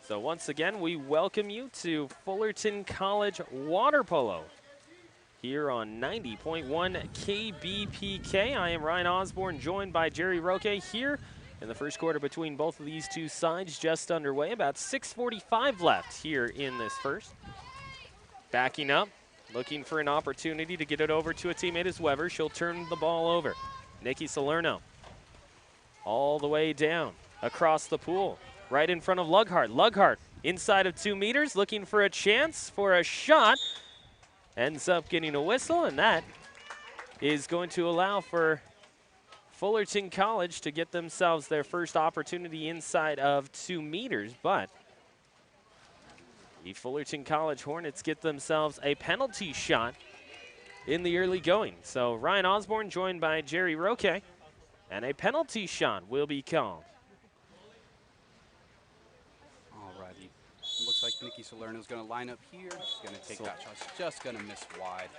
So once again, we welcome you to Fullerton College Water Polo here on 90.1 KBPK. I am Ryan Osborne, joined by Jerry Roque here in the first quarter between both of these two sides, just underway. About 6:45 left here in this first. Backing up, looking for an opportunity to get it over to a teammate is Weber. She'll turn the ball over. Nikki Salerno all the way down across the pool, right in front of Lughart. Lughart inside of 2 meters, looking for a chance for a shot. Ends up getting a whistle, and that is going to allow for Fullerton College to get themselves their first opportunity inside of 2 meters. But the Fullerton College Hornets get themselves a penalty shot in the early going. So Ryan Osborne joined by Jerry Roque, and a penalty shot will be called. Alrighty. Looks like Nikki Salerno is going to line up here. She's going to take that shot. She's just going to miss wide.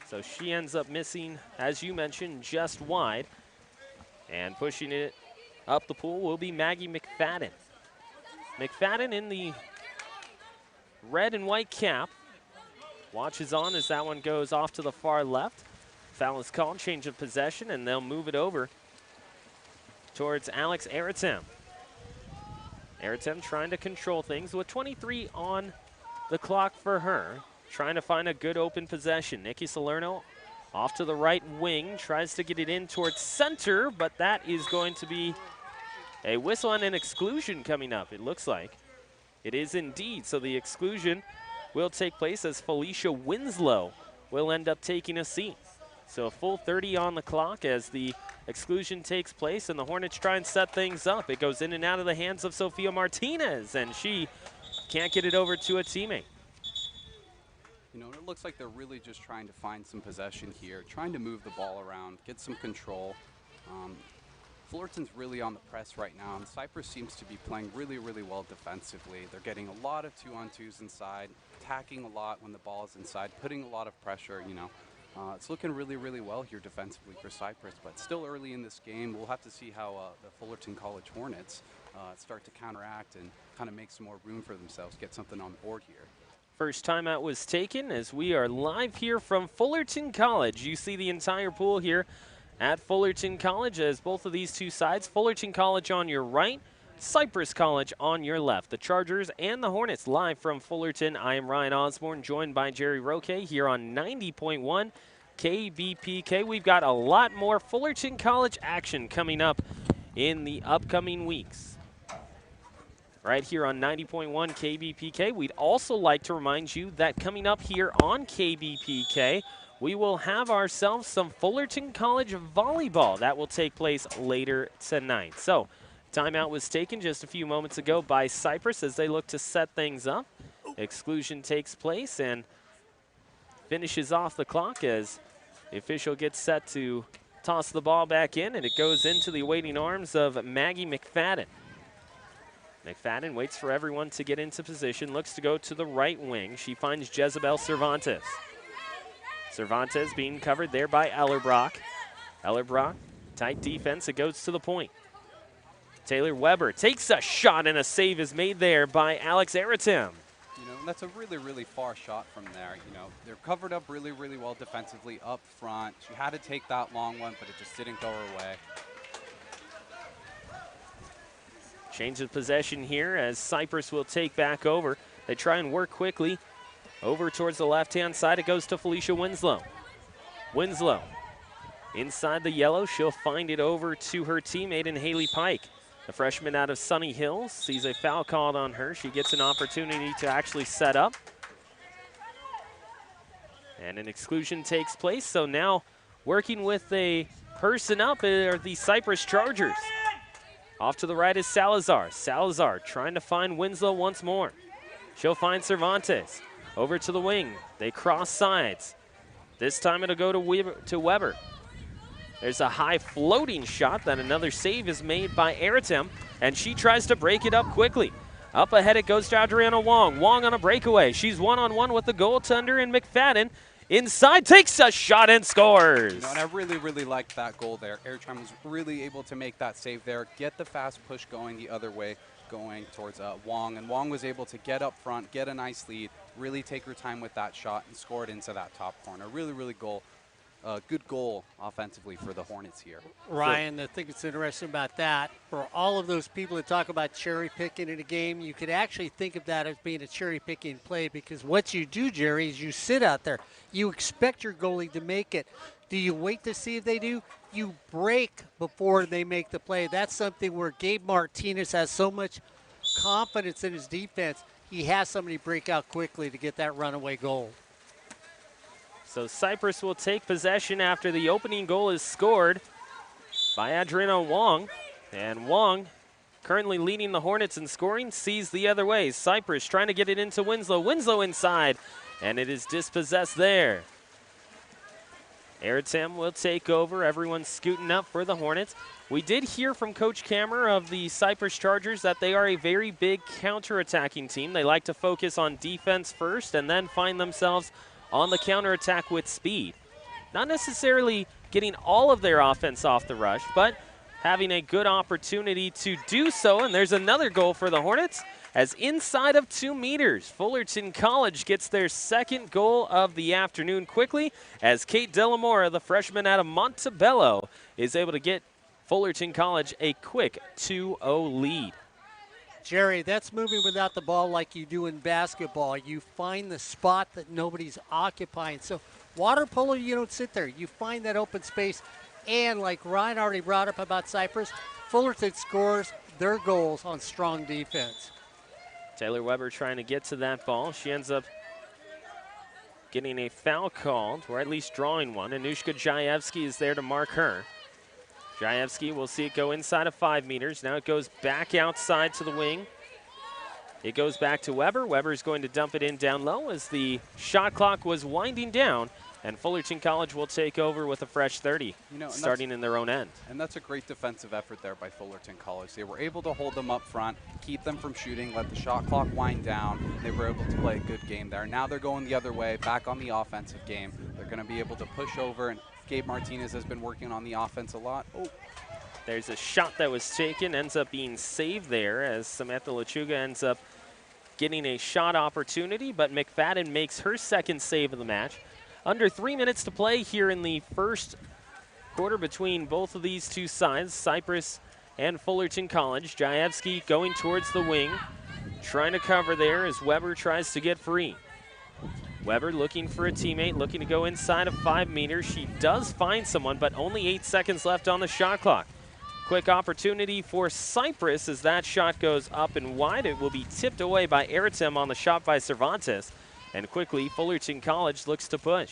So she ends up missing, as you mentioned, just wide. And pushing it up the pool will be Maggie McFadden. McFadden in the red and white cap. Watches on as that one goes off to the far left. Foul is called, change of possession, and they'll move it over towards Alex Aritem. Aritem trying to control things with 23 on the clock for her. Trying to find a good open possession. Nikki Salerno off to the right wing, tries to get it in towards center, but that is going to be a whistle and an exclusion coming up, it looks like. It is indeed, so the exclusion will take place as Felicia Winslow will end up taking a seat. So a full 30 on the clock as the exclusion takes place, and the Hornets try and set things up. It goes in and out of the hands of Sophia Martinez, and she can't get it over to a teammate. You know, it looks like they're really just trying to find some possession here, trying to move the ball around, get some control. Fullerton's really on the press right now, and Cypress seems to be playing really, really well defensively. They're getting a lot of 2-on-2s inside, attacking a lot when the ball is inside, putting a lot of pressure, you know. It's looking really, really well here defensively for Cypress, but still early in this game. We'll have to see how the Fullerton College Hornets start to counteract and kind of make some more room for themselves, get something on the board here. First timeout was taken as we are live here from Fullerton College. You see the entire pool here at Fullerton College as both of these two sides, Fullerton College on your right, Cypress College on your left. The Chargers and the Hornets live from Fullerton. I am Ryan Osborne, joined by Jerry Roque here on 90.1 KBPK. We've got a lot more Fullerton College action coming up in the upcoming weeks. Right here on 90.1 KBPK. We'd also like to remind you that coming up here on KBPK, we will have ourselves some Fullerton College volleyball. That will take place later tonight. So, timeout was taken just a few moments ago by Cypress as they look to set things up. Exclusion takes place and finishes off the clock as the official gets set to toss the ball back in, and it goes into the waiting arms of Maggie McFadden. McFadden waits for everyone to get into position, looks to go to the right wing. She finds Jezebel Cervantes. Cervantes being covered there by Ellerbrock. Ellerbrock, tight defense, it goes to the point. Taylor Weber takes a shot, and a save is made there by Alex Aritem. You know, that's a really, really far shot from there. You know, they're covered up really, really well defensively up front. She had to take that long one, but it just didn't go her way. Change of possession here as Cypress will take back over. They try and work quickly. Over towards the left-hand side, it goes to Felicia Winslow. Winslow inside the yellow. She'll find it over to her teammate in Haley Pike. The freshman out of Sunny Hills sees a foul called on her. She gets an opportunity to actually set up. And an exclusion takes place. So now working with a person up are the Cypress Chargers. Off to the right is Salazar. Salazar trying to find Winslow once more. She'll find Cervantes. Over to the wing. They cross sides. This time it'll go to Weber. There's a high floating shot that another save is made by Aritem, and she tries to break it up quickly. Up ahead it goes to Adriana Wong. Wong on a breakaway. She's one-on-one with the goaltender in McFadden. Inside, takes a shot and scores. You know, and I really, really liked that goal there. Aritem was really able to make that save there, get the fast push going the other way. going towards Wong, and Wong was able to get up front, get a nice lead, really take her time with that shot, and score it into that top corner. Really, really good goal offensively for the Hornets here. Ryan, I think it's interesting about that. For all of those people that talk about cherry picking in a game, you could actually think of that as being a cherry picking play, because what you do, Jerry, is you sit out there. You expect your goalie to make it. Do you wait to see if they do? You break before they make the play. That's something where Gabe Martinez has so much confidence in his defense. He has somebody break out quickly to get that runaway goal. So Cypress will take possession after the opening goal is scored by Adriana Wong. And Wong, currently leading the Hornets in scoring, sees the other way. Cypress trying to get it into Winslow. Winslow inside, and it is dispossessed there. Eritam will take over. Everyone's scooting up for the Hornets. We did hear from Coach Kammer of the Cypress Chargers that they are a very big counterattacking team. They like to focus on defense first and then find themselves on the counterattack with speed. Not necessarily getting all of their offense off the rush, but having a good opportunity to do so. And there's another goal for the Hornets, as inside of 2 meters, Fullerton College gets their second goal of the afternoon quickly, as Kate Delamora, the freshman out of Montebello, is able to get Fullerton College a quick 2-0 lead. Jerry, that's moving without the ball like you do in basketball. You find the spot that nobody's occupying. So water polo, you don't sit there. You find that open space. And like Ryan already brought up about Cypress, Fullerton scores their goals on strong defense. Taylor Weber trying to get to that ball. She ends up getting a foul called, or at least drawing one. Anushka Jaevsky is there to mark her. Jaevsky will see it go inside of 5 meters. Now it goes back outside to the wing. It goes back to Weber. Weber's going to dump it in down low as the shot clock was winding down, and Fullerton College will take over with a fresh 30, starting in their own end. And that's a great defensive effort there by Fullerton College. They were able to hold them up front, keep them from shooting, let the shot clock wind down. They were able to play a good game there. Now they're going the other way, back on the offensive game. They're going to be able to push over, and Gabe Martinez has been working on the offense a lot. Oh, there's a shot that was taken, ends up being saved there as Samantha Lechuga ends up getting a shot opportunity, but McFadden makes her second save of the match. Under 3 minutes to play here in the first quarter between both of these two sides, Cypress and Fullerton College. Jaevsky going towards the wing, trying to cover there as Weber tries to get free. Weber looking for a teammate, looking to go inside of 5 meters. She does find someone, but only 8 seconds left on the shot clock. Quick opportunity for Cypress as that shot goes up and wide. It will be tipped away by Eritem on the shot by Cervantes. And quickly, Fullerton College looks to push.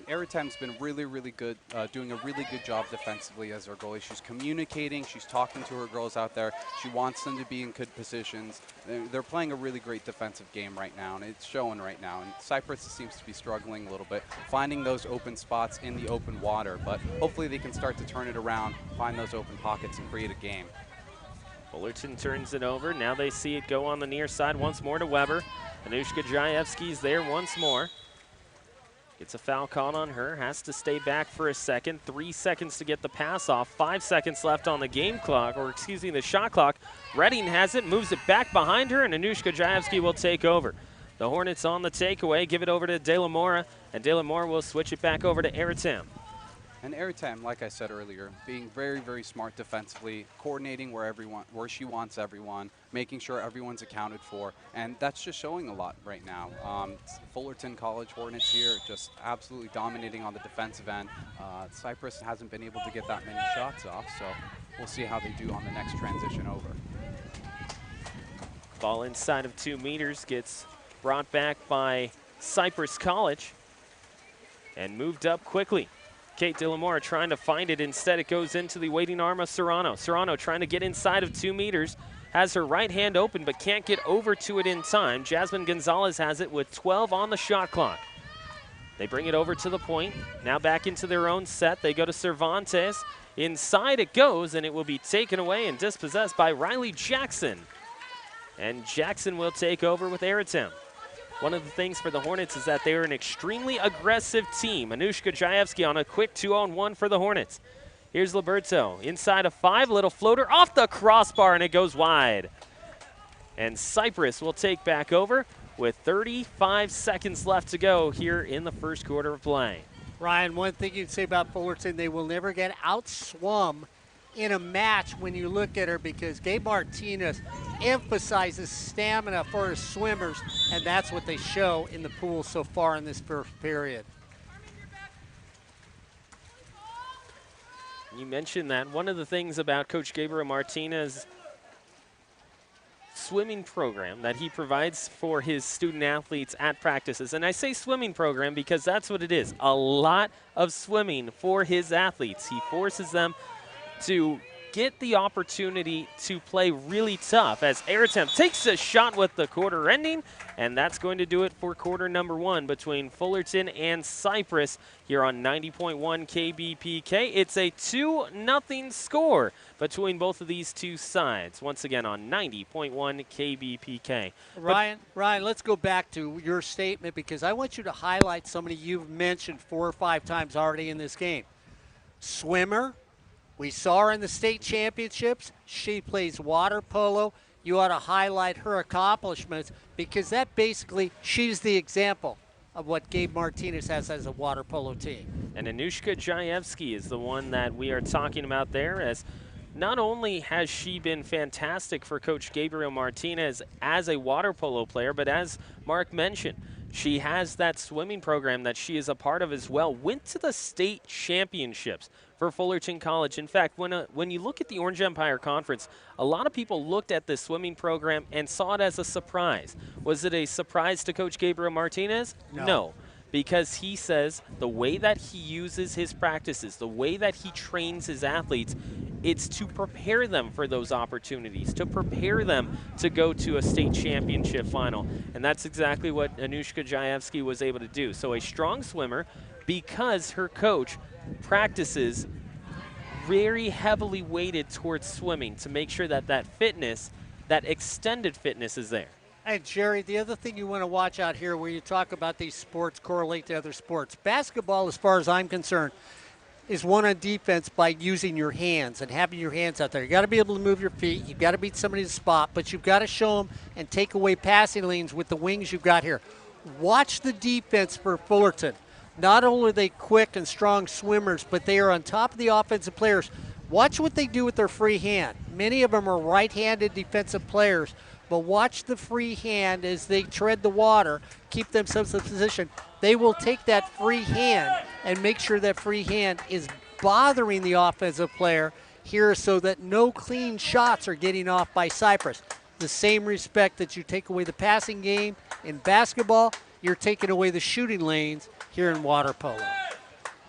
Eritem's been really, really good, doing a really good job defensively as our goalie. She's communicating, she's talking to her girls out there. She wants them to be in good positions. They're playing a really great defensive game right now, and it's showing right now. And Cypress seems to be struggling a little bit, finding those open spots in the open water. But hopefully they can start to turn it around, find those open pockets, and create a game. Fullerton turns it over. Now they see it go on the near side once more to Weber. Anushka Jaevsky's there once more. Gets a foul called on her. Has to stay back for a second. 3 seconds to get the pass off. 5 seconds left on the game clock, or excuse me, the shot clock. Redding has it, moves it back behind her, and Anushka Jaevsky will take over. The Hornets on the takeaway. Give it over to De La Mora, and De La Mora will switch it back over to Eritem. And Eritem, like I said earlier, being very, very smart defensively, coordinating where she wants everyone, making sure everyone's accounted for, and that's just showing a lot right now. Fullerton College Hornets here just absolutely dominating on the defensive end. Cypress hasn't been able to get that many shots off, so we'll see how they do on the next transition over. Ball inside of 2 meters gets brought back by Cypress College and moved up quickly. Kate Delamora trying to find it. Instead, it goes into the waiting arm of Serrano. Serrano trying to get inside of 2 meters. Has her right hand open, but can't get over to it in time. Jasmine Gonzalez has it with 12 on the shot clock. They bring it over to the point. Now back into their own set. They go to Cervantes. Inside it goes, and it will be taken away and dispossessed by Riley Jackson. And Jackson will take over with Eritem. One of the things for the Hornets is that they are an extremely aggressive team. Anushka Jaevsky on a quick 2-on-1 for the Hornets. Here's Liberto inside of 5, little floater off the crossbar, and it goes wide. And Cypress will take back over with 35 seconds left to go here in the first quarter of play. Ryan, one thing you'd say about Fullerton, they will never get outswum in a match when you look at her, because Gabe Martinez emphasizes stamina for his swimmers, and that's what they show in the pool so far in this first period. You mentioned that one of the things about Coach Gabriel Martinez' swimming program that he provides for his student athletes at practices, and I say swimming program because that's what it is, a lot of swimming for his athletes. He forces them to get the opportunity to play really tough as Air Attempt takes a shot with the quarter ending, and that's going to do it for quarter number one between Fullerton and Cypress here on 90.1 KBPK. It's a 2-0 score between both of these two sides, once again on 90.1 KBPK. Ryan, let's go back to your statement, because I want you to highlight somebody you've mentioned 4 or 5 times already in this game. Swimmer. We saw her in the state championships. She plays water polo. You ought to highlight her accomplishments, because that basically, she's the example of what Gabe Martinez has as a water polo team. And Anushka Jayevsky is the one that we are talking about there, as not only has she been fantastic for Coach Gabriel Martinez as a water polo player, but as Mark mentioned, she has that swimming program that she is a part of as well. Went to the state championships for Fullerton College. In fact, when you look at the Orange Empire Conference, a lot of people looked at this swimming program and saw it as a surprise. Was it a surprise to Coach Gabriel Martinez? No. Because he says the way that he uses his practices, the way that he trains his athletes, it's to prepare them for those opportunities, to prepare them to go to a state championship final. And that's exactly what Anushka Jayevsky was able to do. So a strong swimmer, because her coach practices very heavily weighted towards swimming to make sure that that fitness, that extended fitness is there. And Jerry, the other thing you want to watch out here when you talk about these sports correlate to other sports. Basketball, as far as I'm concerned, is won on defense by using your hands and having your hands out there. You got to be able to move your feet. You've got to beat somebody to the spot, but you've got to show them and take away passing lanes with the wings you've got here. Watch the defense for Fullerton. Not only are they quick and strong swimmers, but they are on top of the offensive players. Watch what they do with their free hand. Many of them are right-handed defensive players, but watch the free hand as they tread the water, keep themselves in position. They will take that free hand and make sure that free hand is bothering the offensive player here so that no clean shots are getting off by Cypress. The same respect that you take away the passing game in basketball, you're taking away the shooting lanes here in water polo.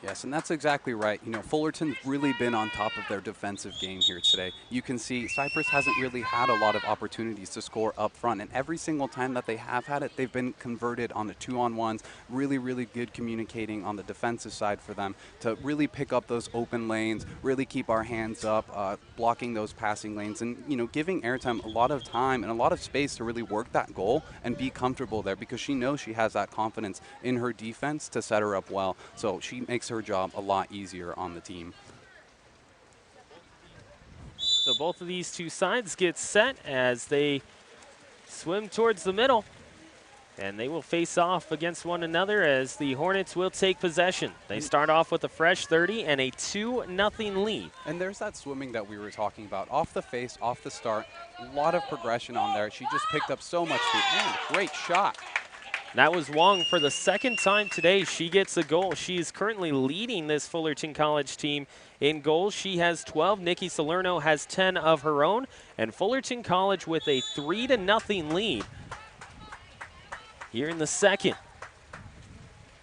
Yes, and that's exactly right. You know, Fullerton's really been on top of their defensive game here today. You can see Cypress hasn't really had a lot of opportunities to score up front, and every single time that they have had it, they've been converted on the 2-on-1s. Really, really good communicating on the defensive side for them to really pick up those open lanes, really keep our hands up, blocking those passing lanes, and, you know, giving Airtime a lot of time and a lot of space to really work that goal and be comfortable there, because she knows she has that confidence in her defense to set her up well. So she makes her job a lot easier on the team. So both of these two sides get set as they swim towards the middle, and they will face off against one another as the Hornets will take possession. They start off with a fresh 30 and a 2-0 lead. And there's that swimming that we were talking about. Off the face, off the start, a lot of progression on there. She just picked up so much speed. Man, great shot. That was Wong for the second time today. She gets a goal. She is currently leading this Fullerton College team in goals. She has 12. Nikki Salerno has 10 of her own. And Fullerton College with a 3-0 lead here in the second.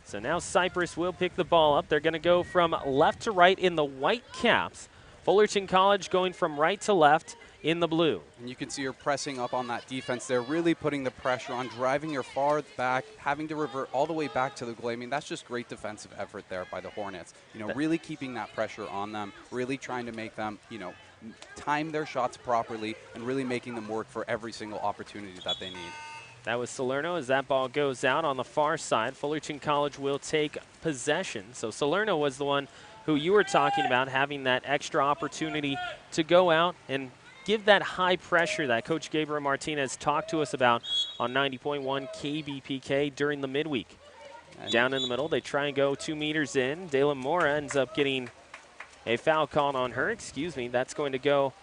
So now Cypress will pick the ball up. They're going to go from left to right in the white caps. Fullerton College going from right to left in the blue. And you can see her pressing up on that defense. They're really putting the pressure on, driving her far back, having to revert all the way back to the goal. I mean, that's just great defensive effort there by the Hornets. You know, really keeping that pressure on them, really trying to make them, you know, time their shots properly and really making them work for every single opportunity that they need. That was Salerno as that ball goes out on the far side. Fullerton College will take possession. So Salerno was the one who you were talking about, having that extra opportunity to go out and give that high pressure that Coach Gabriel Martinez talked to us about on 90.1 KBPK during the midweek. Down in the middle, they try and go 2 meters in. De La Mora ends up getting a foul called on her. That's going to go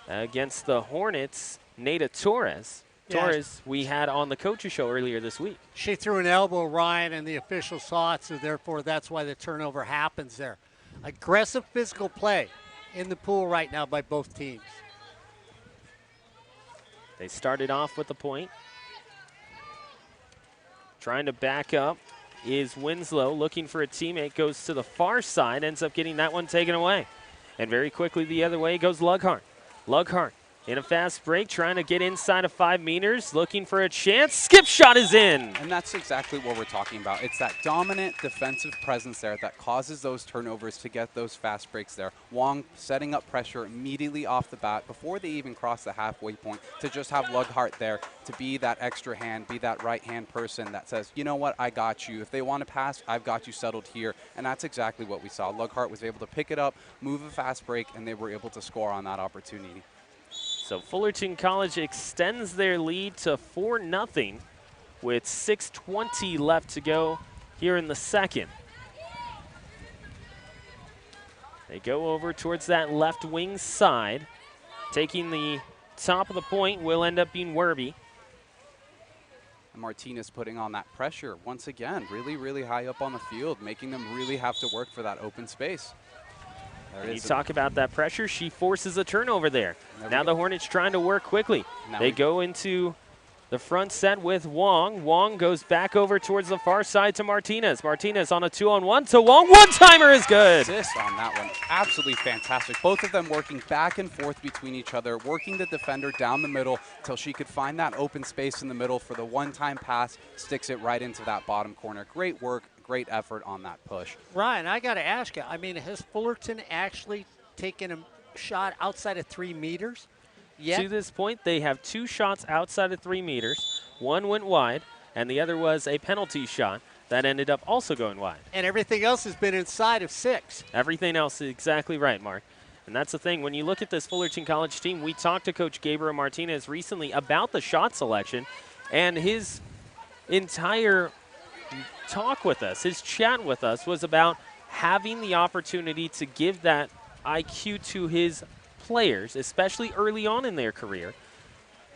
against the Hornets, Nada Torres. Torres we had on the coaches show earlier this week. She threw an elbow, Ryan, and the official saw it, so therefore that's why the turnover happens there. Aggressive physical play in the pool right now by both teams. They started off with the point. Trying to back up is Winslow, looking for a teammate, goes to the far side, ends up getting that one taken away. And very quickly the other way goes Lughart. Lughart in a fast break, trying to get inside of 5 meters, looking for a chance. Skip shot is in. And that's exactly what we're talking about. It's that dominant defensive presence there that causes those turnovers to get those fast breaks there. Wong setting up pressure immediately off the bat before they even cross the halfway point to just have Lughart there to be that extra hand, be that right-hand person that says, you know what, I got you. If they want to pass, I've got you settled here. And that's exactly what we saw. Lughart was able to pick it up, move a fast break, and they were able to score on that opportunity. So Fullerton College extends their lead to 4-0 with 6:20 left to go here in the second. They go over towards that left wing side. Taking the top of the point will end up being Werby. And Martinez putting on that pressure once again, really, really high up on the field, making them really have to work for that open space. You talk about that pressure, she forces a turnover there. Now the Hornets trying to work quickly. They go into the front set with Wong. Wong goes back over towards the far side to Martinez. Martinez on a 2-on-1 to Wong. One-timer is good. Assist on that one. Absolutely fantastic. Both of them working back and forth between each other, working the defender down the middle till she could find that open space in the middle for the one-time pass, sticks it right into that bottom corner. Great work. Great effort on that push. Ryan, I got to ask you, I mean, has Fullerton actually taken a shot outside of 3 meters yet? To this point, they have 2 shots outside of 3 meters. One went wide, and the other was a penalty shot that ended up also going wide. And everything else has been inside of 6. Everything else is exactly right, Mark. And that's the thing. When you look at this Fullerton College team, we talked to Coach Gabriel Martinez recently about the shot selection, and his entire talk with us, his chat with us was about having the opportunity to give that IQ to his players, especially early on in their career,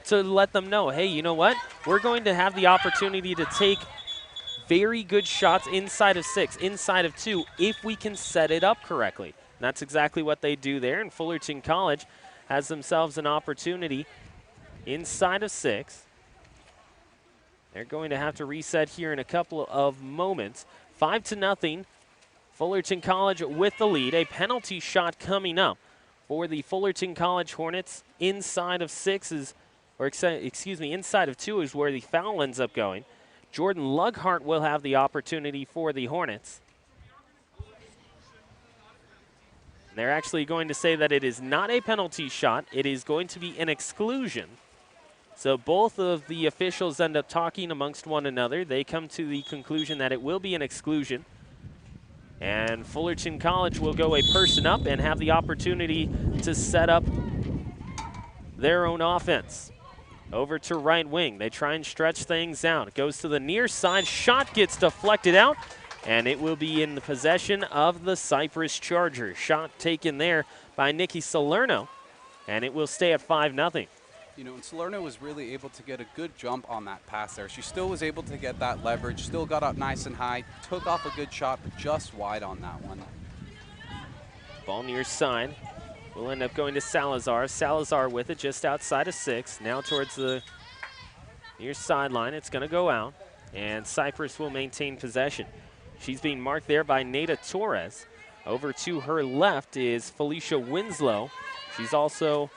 to let them know, hey, you know what? We're going to have the opportunity to take very good shots inside of 6, inside of 2, if we can set it up correctly. And that's exactly what they do there, and Fullerton College has themselves an opportunity inside of 6. They're going to have to reset here in a couple of moments. 5-0, Fullerton College with the lead. A penalty shot coming up for the Fullerton College Hornets. Inside of 6 is, or excuse me, inside of 2 is where the foul ends up going. Jordan Lughart will have the opportunity for the Hornets. They're actually going to say that it is not a penalty shot. It is going to be an exclusion. So both of the officials end up talking amongst one another. They come to the conclusion that it will be an exclusion. And Fullerton College will go a person up and have the opportunity to set up their own offense. Over to right wing. They try and stretch things out. It goes to the near side. Shot gets deflected out. And it will be in the possession of the Cypress Chargers. Shot taken there by Nikki Salerno. And it will stay at 5-0. You know, and Salerno was really able to get a good jump on that pass there. She still was able to get that leverage, still got up nice and high, took off a good shot, but just wide on that one. Ball near side. Will end up going to Salazar. Salazar with it just outside of 6. Now towards the near sideline. It's going to go out, and Cypress will maintain possession. She's being marked there by Nada Torres. Over to her left is Felicia Winslow. She's also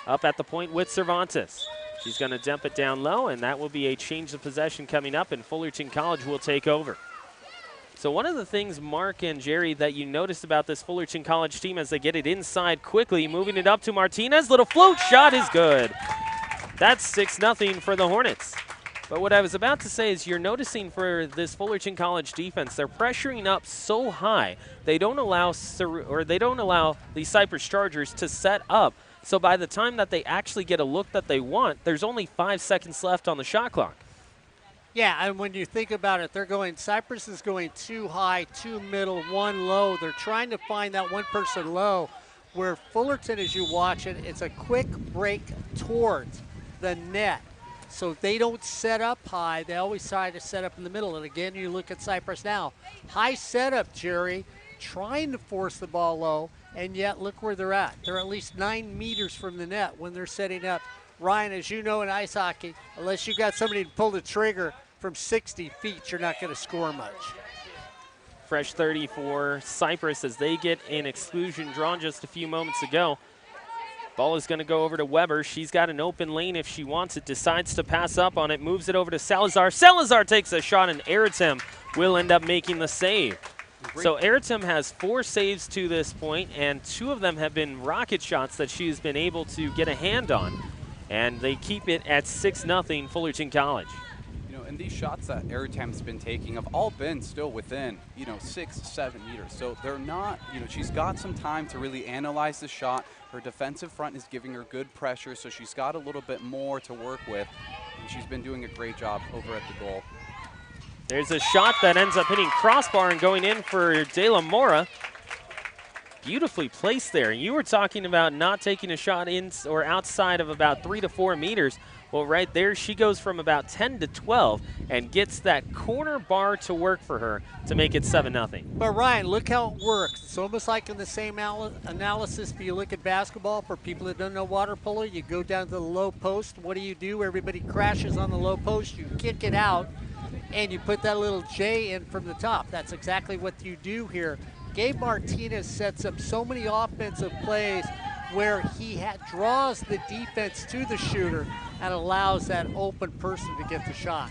up at the point with Cervantes. She's going to dump it down low, and that will be a change of possession coming up, and Fullerton College will take over. So one of the things, Mark and Jerry, that you noticed about this Fullerton College team as they get it inside quickly, moving it up to Martinez. Little float shot is good. That's 6-0 for the Hornets. But what I was about to say is you're noticing for this Fullerton College defense, they're pressuring up so high. They don't allow the Cypress Chargers to set up. So by the time that they actually get a look that they want, there's only 5 seconds left on the shot clock. Yeah, and when you think about it, Cypress is going 2 high, 2 middle, 1 low. They're trying to find that one person low, where Fullerton, as you watch it, it's a quick break towards the net. So they don't set up high. They always try to set up in the middle. And again, you look at Cypress now. High setup, Jerry, trying to force the ball low, and yet look where they're at. They're at least 9 meters from the net when they're setting up. Ryan, as you know in ice hockey, unless you got somebody to pull the trigger from 60 feet, you're not going to score much. Fresh 30 for Cypress as they get an exclusion drawn just a few moments ago. Ball is going to go over to Weber. She's got an open lane if she wants it, decides to pass up on it, moves it over to Salazar. Salazar takes a shot, and Eritem will end up making the save. So Eritem has 4 saves to this point, and 2 of them have been rocket shots that she's been able to get a hand on. And they keep it at 6-0 Fullerton College. And these shots that Eritem's been taking have all been still within, 6-7 meters. So they're not, she's got some time to really analyze the shot. Her defensive front is giving her good pressure, so she's got a little bit more to work with. And she's been doing a great job over at the goal. There's a shot that ends up hitting crossbar and going in for De La Mora. Beautifully placed there. You were talking about not taking a shot in or outside of about 3 to 4 meters. Well, right there, she goes from about 10 to 12 and gets that corner bar to work for her to make it 7-0. But Ryan, look how it works. It's almost like in the same analysis if you look at basketball. For people that don't know water polo, you go down to the low post. What do? Everybody crashes on the low post. You kick it out, and you put that little J in from the top. That's exactly what you do here. Gabe Martinez sets up so many offensive plays where he draws the defense to the shooter and allows that open person to get the shot.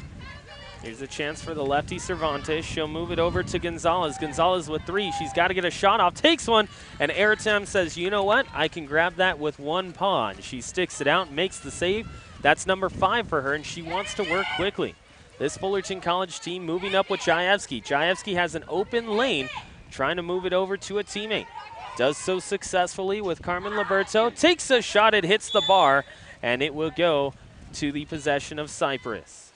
Here's a chance for the lefty Cervantes. She'll move it over to Gonzalez. Gonzalez with 3. She's got to get a shot off. Takes one, and Eritem says, you know what? I can grab that with one paw. And she sticks it out, makes the save. That's number 5 for her, and she wants to work quickly. This Fullerton College team moving up with Jayevsky. Jayevsky has an open lane, trying to move it over to a teammate. Does so successfully with Carmen Liberto. Takes a shot, it hits the bar, and it will go to the possession of Cypress.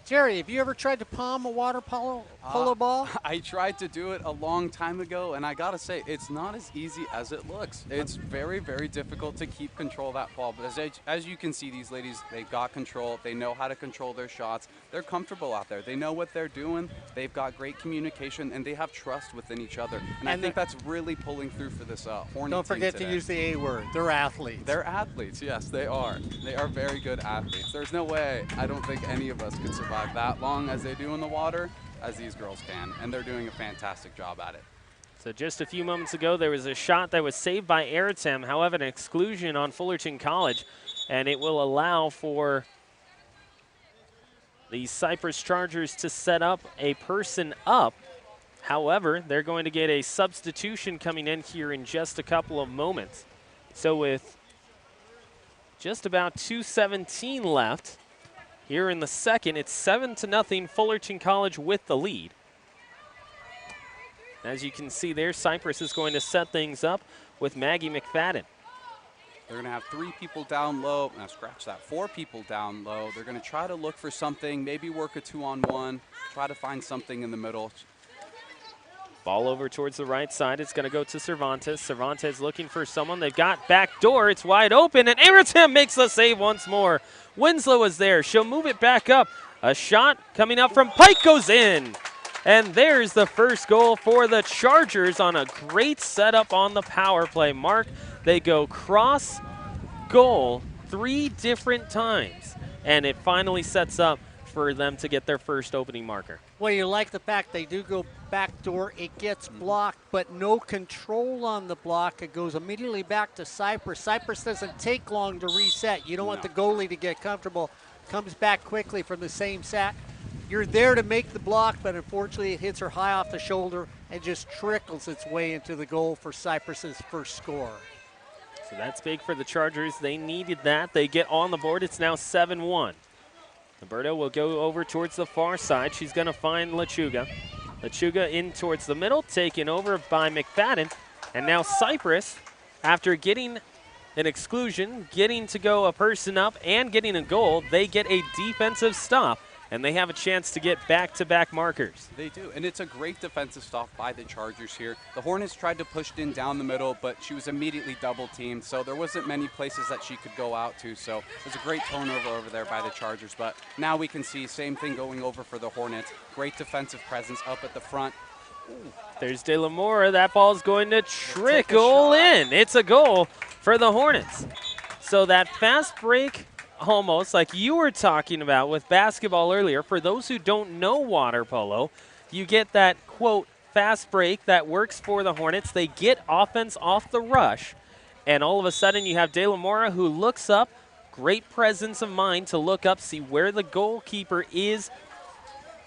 Jerry, have you ever tried to palm a water polo ball? I tried to do it a long time ago, and I gotta say, it's not as easy as it looks. It's very, very difficult to keep control of that ball. But as you can see, these ladies, they've got control. They know how to control their shots. They're comfortable out there. They know what they're doing. They've got great communication, and they have trust within each other. And I think that's really pulling through for this Hornet Don't forget team today. to use the A word. They're athletes. They're athletes, yes, they are. They are very good athletes. There's no way, I don't think any of us could survive that long as they do in the water as these girls can, and they're doing a fantastic job at it. So just a few moments ago, there was a shot that was saved by Eritem, however, an exclusion on Fullerton College, and it will allow for the Cypress Chargers to set up a person up. However, they're going to get a substitution coming in here in just a couple of moments. So with just about 2:17 left, here in the second, it's 7-0 Fullerton College with the lead. As you can see there, Cypress is going to set things up with Maggie McFadden. They're going to have 3 people down low. Now scratch that, 4 people down low. They're going to try to look for something, maybe work a 2-on-1, try to find something in the middle. Ball over towards the right side. It's going to go to Cervantes. Cervantes looking for someone. They've got back door. It's wide open, and Eritem makes the save once more. Winslow is there. She'll move it back up. A shot coming up from Pike goes in. And there's the first goal for the Chargers on a great setup on the power play. Mark, they go cross goal 3 different times, and it finally sets up for them to get their first opening marker. Well, you like the fact they do go back door. It gets blocked, but no control on the block. It goes immediately back to Cypress. Cypress doesn't take long to reset. You don't want the goalie to get comfortable. Comes back quickly from the same set. You're there to make the block, but unfortunately it hits her high off the shoulder and just trickles its way into the goal for Cypress's first score. So that's big for the Chargers. They needed that. They get on the board. It's now 7-1. Roberto will go over towards the far side. She's going to find Lechuga. Lechuga in towards the middle, taken over by McFadden. And now Cypress, after getting an exclusion, getting to go a person up, and getting a goal, they get a defensive stop, and they have a chance to get back-to-back markers. They do, and it's a great defensive stop by the Chargers here. The Hornets tried to push it in down the middle, but she was immediately double-teamed, so there wasn't many places that she could go out to. So it was a great turnover over there by the Chargers, but now we can see same thing going over for the Hornets. Great defensive presence up at the front. Ooh. There's De La Mora. That ball's going to trickle in. It's a goal for the Hornets. So that fast break, almost like you were talking about with basketball earlier, for those who don't know water polo, you get that, quote, fast break that works for the Hornets. They get offense off the rush, and all of a sudden you have De La Mora who looks up, great presence of mind to look up, see where the goalkeeper is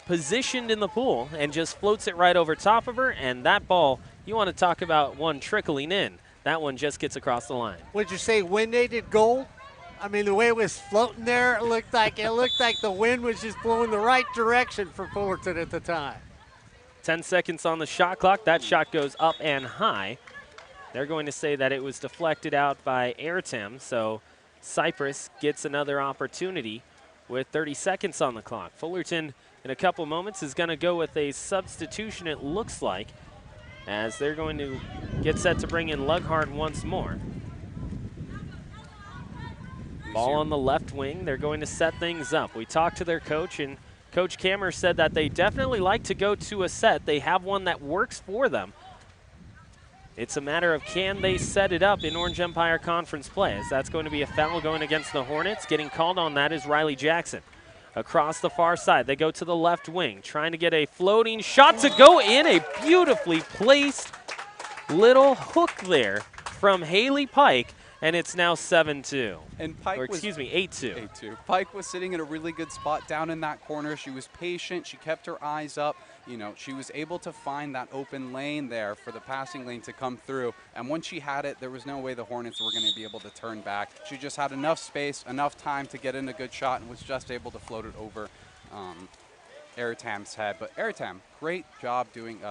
positioned in the pool, and just floats it right over top of her, and that ball, you want to talk about one trickling in. That one just gets across the line. Would you say wind-aided goal? I mean, the way it was floating there, it looked like the wind was just blowing the right direction for Fullerton at the time. 10 seconds on the shot clock. That shot goes up and high. They're going to say that it was deflected out by Airtem, so Cypress gets another opportunity with 30 seconds on the clock. Fullerton, in a couple moments, is going to go with a substitution, it looks like, as they're going to get set to bring in Lughart once more. Ball on the left wing. They're going to set things up. We talked to their coach, and Coach Kammer said that they definitely like to go to a set. They have one that works for them. It's a matter of can they set it up in Orange Empire Conference play, as that's going to be a foul going against the Hornets. Getting called on that is Riley Jackson. Across the far side, they go to the left wing, trying to get a floating shot to go in. A beautifully placed little hook there from Haley Pike, and it's now 7-2. And Pike was 8-2. 8-2. Pike was sitting in a really good spot down in that corner. She was patient. She kept her eyes up. You know, she was able to find that open lane there for the passing lane to come through. And once she had it, there was no way the Hornets were going to be able to turn back. She just had enough space, enough time to get in a good shot, and was just able to float it over Airtam's head. But Airtam, great job doing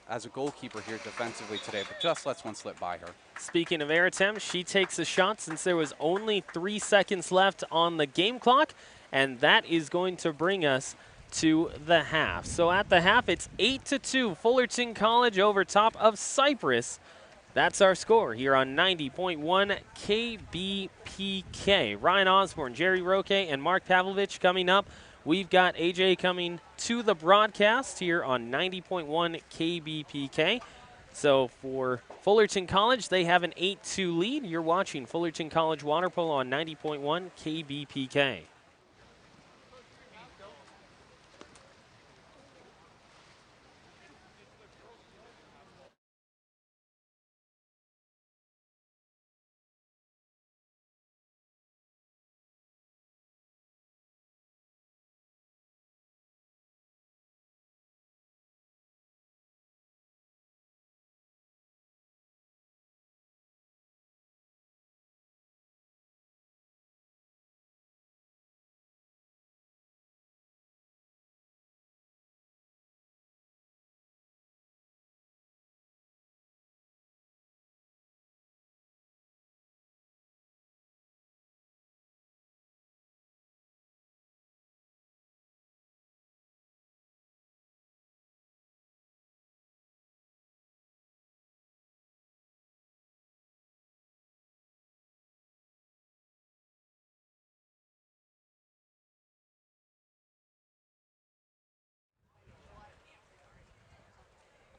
as a goalkeeper here defensively today, but just lets one slip by her. Speaking of Airtem, she takes a shot since there was only 3 seconds left on the game clock, and that is going to bring us to the half. So at the half, it's 8-2, Fullerton College over top of Cypress. That's our score here on 90.1 KBPK. Ryan Osborne, Jerry Roque, and Mark Pavlovich coming up. We've got AJ coming to the broadcast here on 90.1 KBPK. So for Fullerton College, they have an 8-2 lead. You're watching Fullerton College Water Polo on 90.1 KBPK.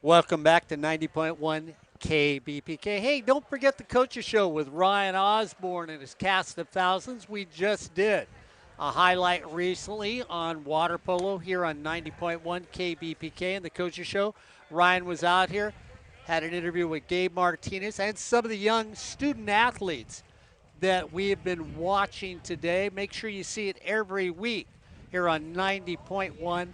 Welcome back to 90.1 KBPK. Hey, don't forget the Coaches Show with Ryan Osborne and his cast of thousands. We just did a highlight recently on water polo here on 90.1 KBPK and the Coaches Show. Ryan was out here, had an interview with Gabe Martinez and some of the young student athletes that we have been watching today. Make sure you see it every week here on 90.1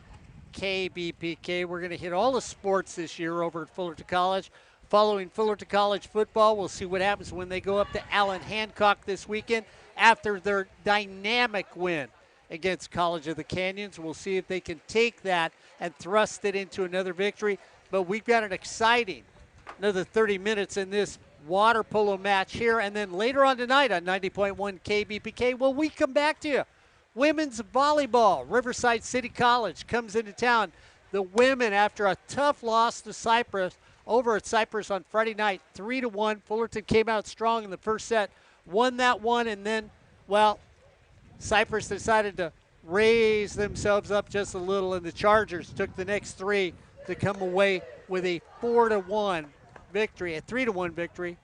KBPK. We're going to hit all the sports this year over at Fullerton College. Following Fullerton College football, we'll see what happens when they go up to Allen Hancock this weekend after their dynamic win against College of the Canyons. We'll see if they can take that and thrust it into another victory. But we've got an exciting another 30 minutes in this water polo match here. And then later on tonight on 90.1 KBPK, well, we come back to you. Women's volleyball. Riverside City College comes into town. The women, after a tough loss to Cypress, over at Cypress on Friday night, 3-1. Fullerton came out strong in the first set, won that one, and then, well, Cypress decided to raise themselves up just a little, and the Chargers took the next three to come away with a 4-1 victory, a 3-1 victory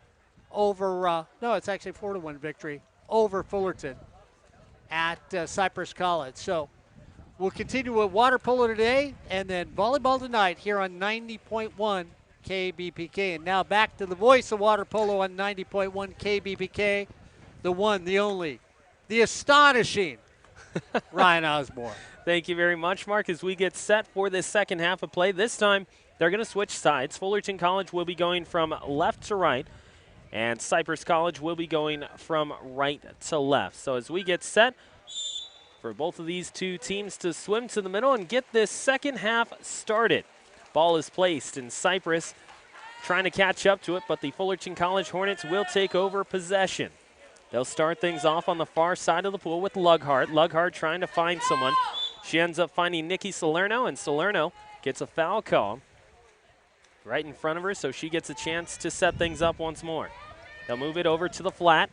over, no, it's actually a 4-1 victory over Fullerton at Cypress College. So we'll continue with water polo today and then volleyball tonight here on 90.1 KBPK. And now back to the voice of water polo on 90.1 KBPK, the one, the only, the astonishing Ryan Osborne. Thank you very much, Mark, as we get set for this second half of play. This time, they're going to switch sides. Fullerton College will be going from left to right, and Cypress College will be going from right to left. So as we get set for both of these two teams to swim to the middle and get this second half started. Ball is placed, and Cypress trying to catch up to it, but the Fullerton College Hornets will take over possession. They'll start things off on the far side of the pool with Lughart. Lughart trying to find someone. She ends up finding Nikki Salerno, and Salerno gets a foul call right in front of her, so she gets a chance to set things up once more. They'll move it over to the flat.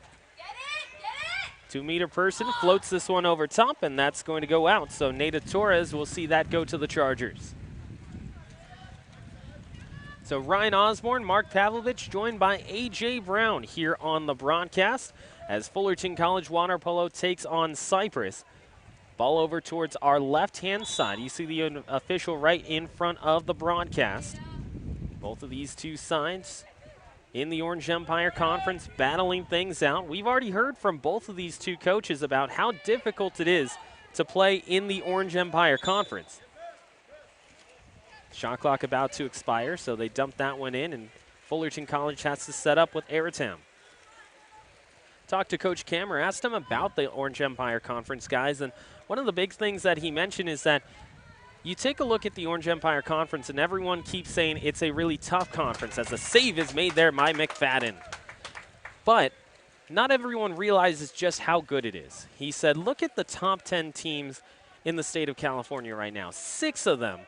2-meter person floats this one over top, and that's going to go out. So Nada Torres will see that go to the Chargers. So Ryan Osborne, Mark Pavlovich, joined by A.J. Brown here on the broadcast as Fullerton College water polo takes on Cypress. Ball over towards our left-hand side. You see the official right in front of the broadcast. Both of these two sides in the Orange Empire Conference battling things out. We've already heard from both of these two coaches about how difficult it is to play in the Orange Empire Conference. Shot clock about to expire, so they dump that one in, and Fullerton College has to set up with Airtown. Talked to Coach Kammer, asked him about the Orange Empire Conference, guys, and one of the big things that he mentioned is that you take a look at the Orange Empire Conference, and everyone keeps saying it's a really tough conference as a save is made there by McFadden. But not everyone realizes just how good it is. He said, look at the top 10 teams in the state of California right now. 6 of them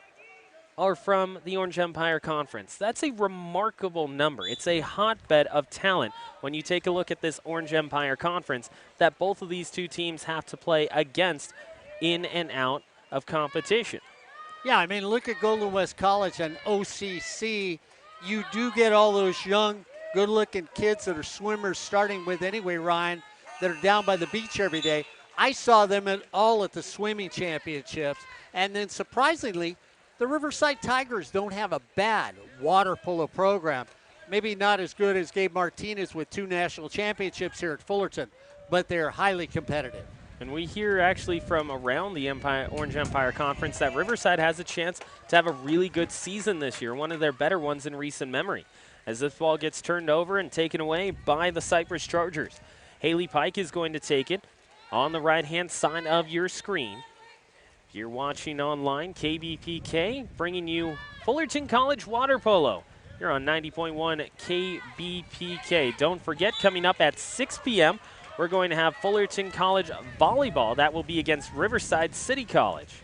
are from the Orange Empire Conference. That's a remarkable number. It's a hotbed of talent when you take a look at this Orange Empire Conference that both of these two teams have to play against in and out of competition. Yeah, I mean, look at Golden West College and OCC. You do get all those young, good-looking kids that are swimmers starting with anyway, Ryan, that are down by the beach every day. I saw them all at the swimming championships. And then surprisingly, the Riverside Tigers don't have a bad water polo program. Maybe not as good as Gabe Martinez with 2 national championships here at Fullerton, but they're highly competitive. And we hear actually from around the Orange Empire Conference that Riverside has a chance to have a really good season this year, one of their better ones in recent memory, as this ball gets turned over and taken away by the Cypress Chargers. Haley Pike is going to take it on the right-hand side of your screen. If you're watching online, KBPK bringing you Fullerton College Water Polo. You're on 90.1 KBPK. Don't forget, coming up at 6 p.m., we're going to have Fullerton College Volleyball. That will be against Riverside City College.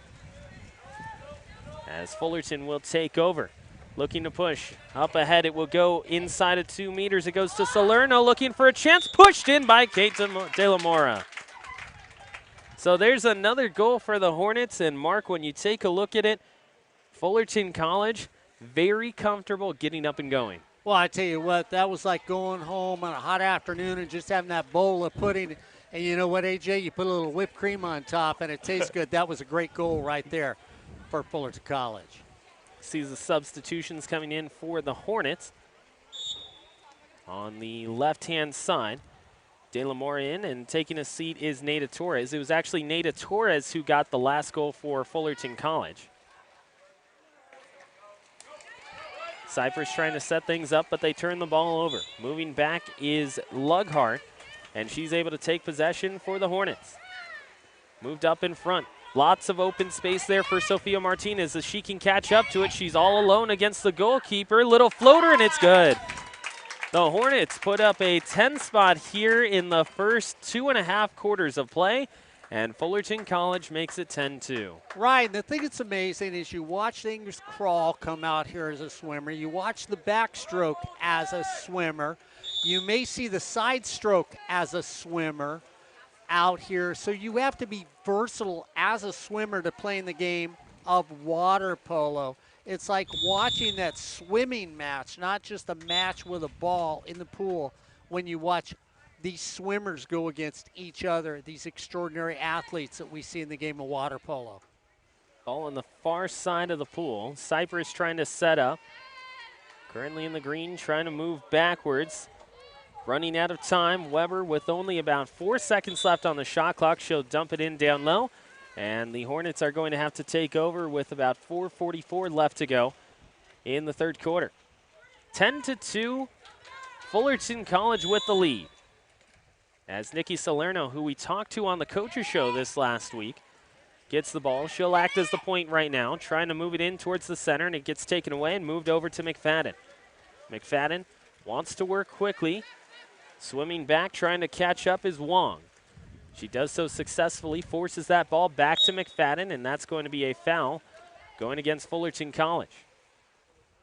As Fullerton will take over. Looking to push. Up ahead, it will go inside of 2 meters. It goes to Salerno, looking for a chance. Pushed in by Kate De La Mora. So there's another goal for the Hornets. And, Mark, when you take a look at it, Fullerton College, very comfortable getting up and going. Well, I tell you what, that was like going home on a hot afternoon and just having that bowl of pudding. And you know what, AJ? You put a little whipped cream on top, and it tastes good. That was a great goal right there for Fullerton College. Sees the substitutions coming in for the Hornets. On the left-hand side, De La Mora in, and taking a seat is Nada Torres. It was actually Nada Torres who got the last goal for Fullerton College. Cypress trying to set things up, but they turn the ball over. Moving back is Lughart, and she's able to take possession for the Hornets. Moved up in front. Lots of open space there for Sofia Martinez as she can catch up to it. She's all alone against the goalkeeper. Little floater, and it's good. The Hornets put up a 10 spot here in the first 2.5 quarters of play, and Fullerton College makes it 10-2. Right, the thing that's amazing is you watch the English crawl come out here as a swimmer. You watch the backstroke as a swimmer. You may see the side stroke as a swimmer out here. So you have to be versatile as a swimmer to play in the game of water polo. It's like watching that swimming match, not just a match with a ball in the pool, when you watch these swimmers go against each other, these extraordinary athletes that we see in the game of water polo. Ball on the far side of the pool. Cypress trying to set up. Currently in the green, trying to move backwards. Running out of time. Weber with only about 4 seconds left on the shot clock. She'll dump it in down low. And the Hornets are going to have to take over with about 4:44 left to go in the third quarter. 10-2, Fullerton College with the lead. As Nikki Salerno, who we talked to on the Coaches Show this last week, gets the ball. She'll act as the point right now, trying to move it in towards the center, and it gets taken away and moved over to McFadden. McFadden wants to work quickly. Swimming back, trying to catch up is Wong. She does so successfully, forces that ball back to McFadden, and that's going to be a foul going against Fullerton College.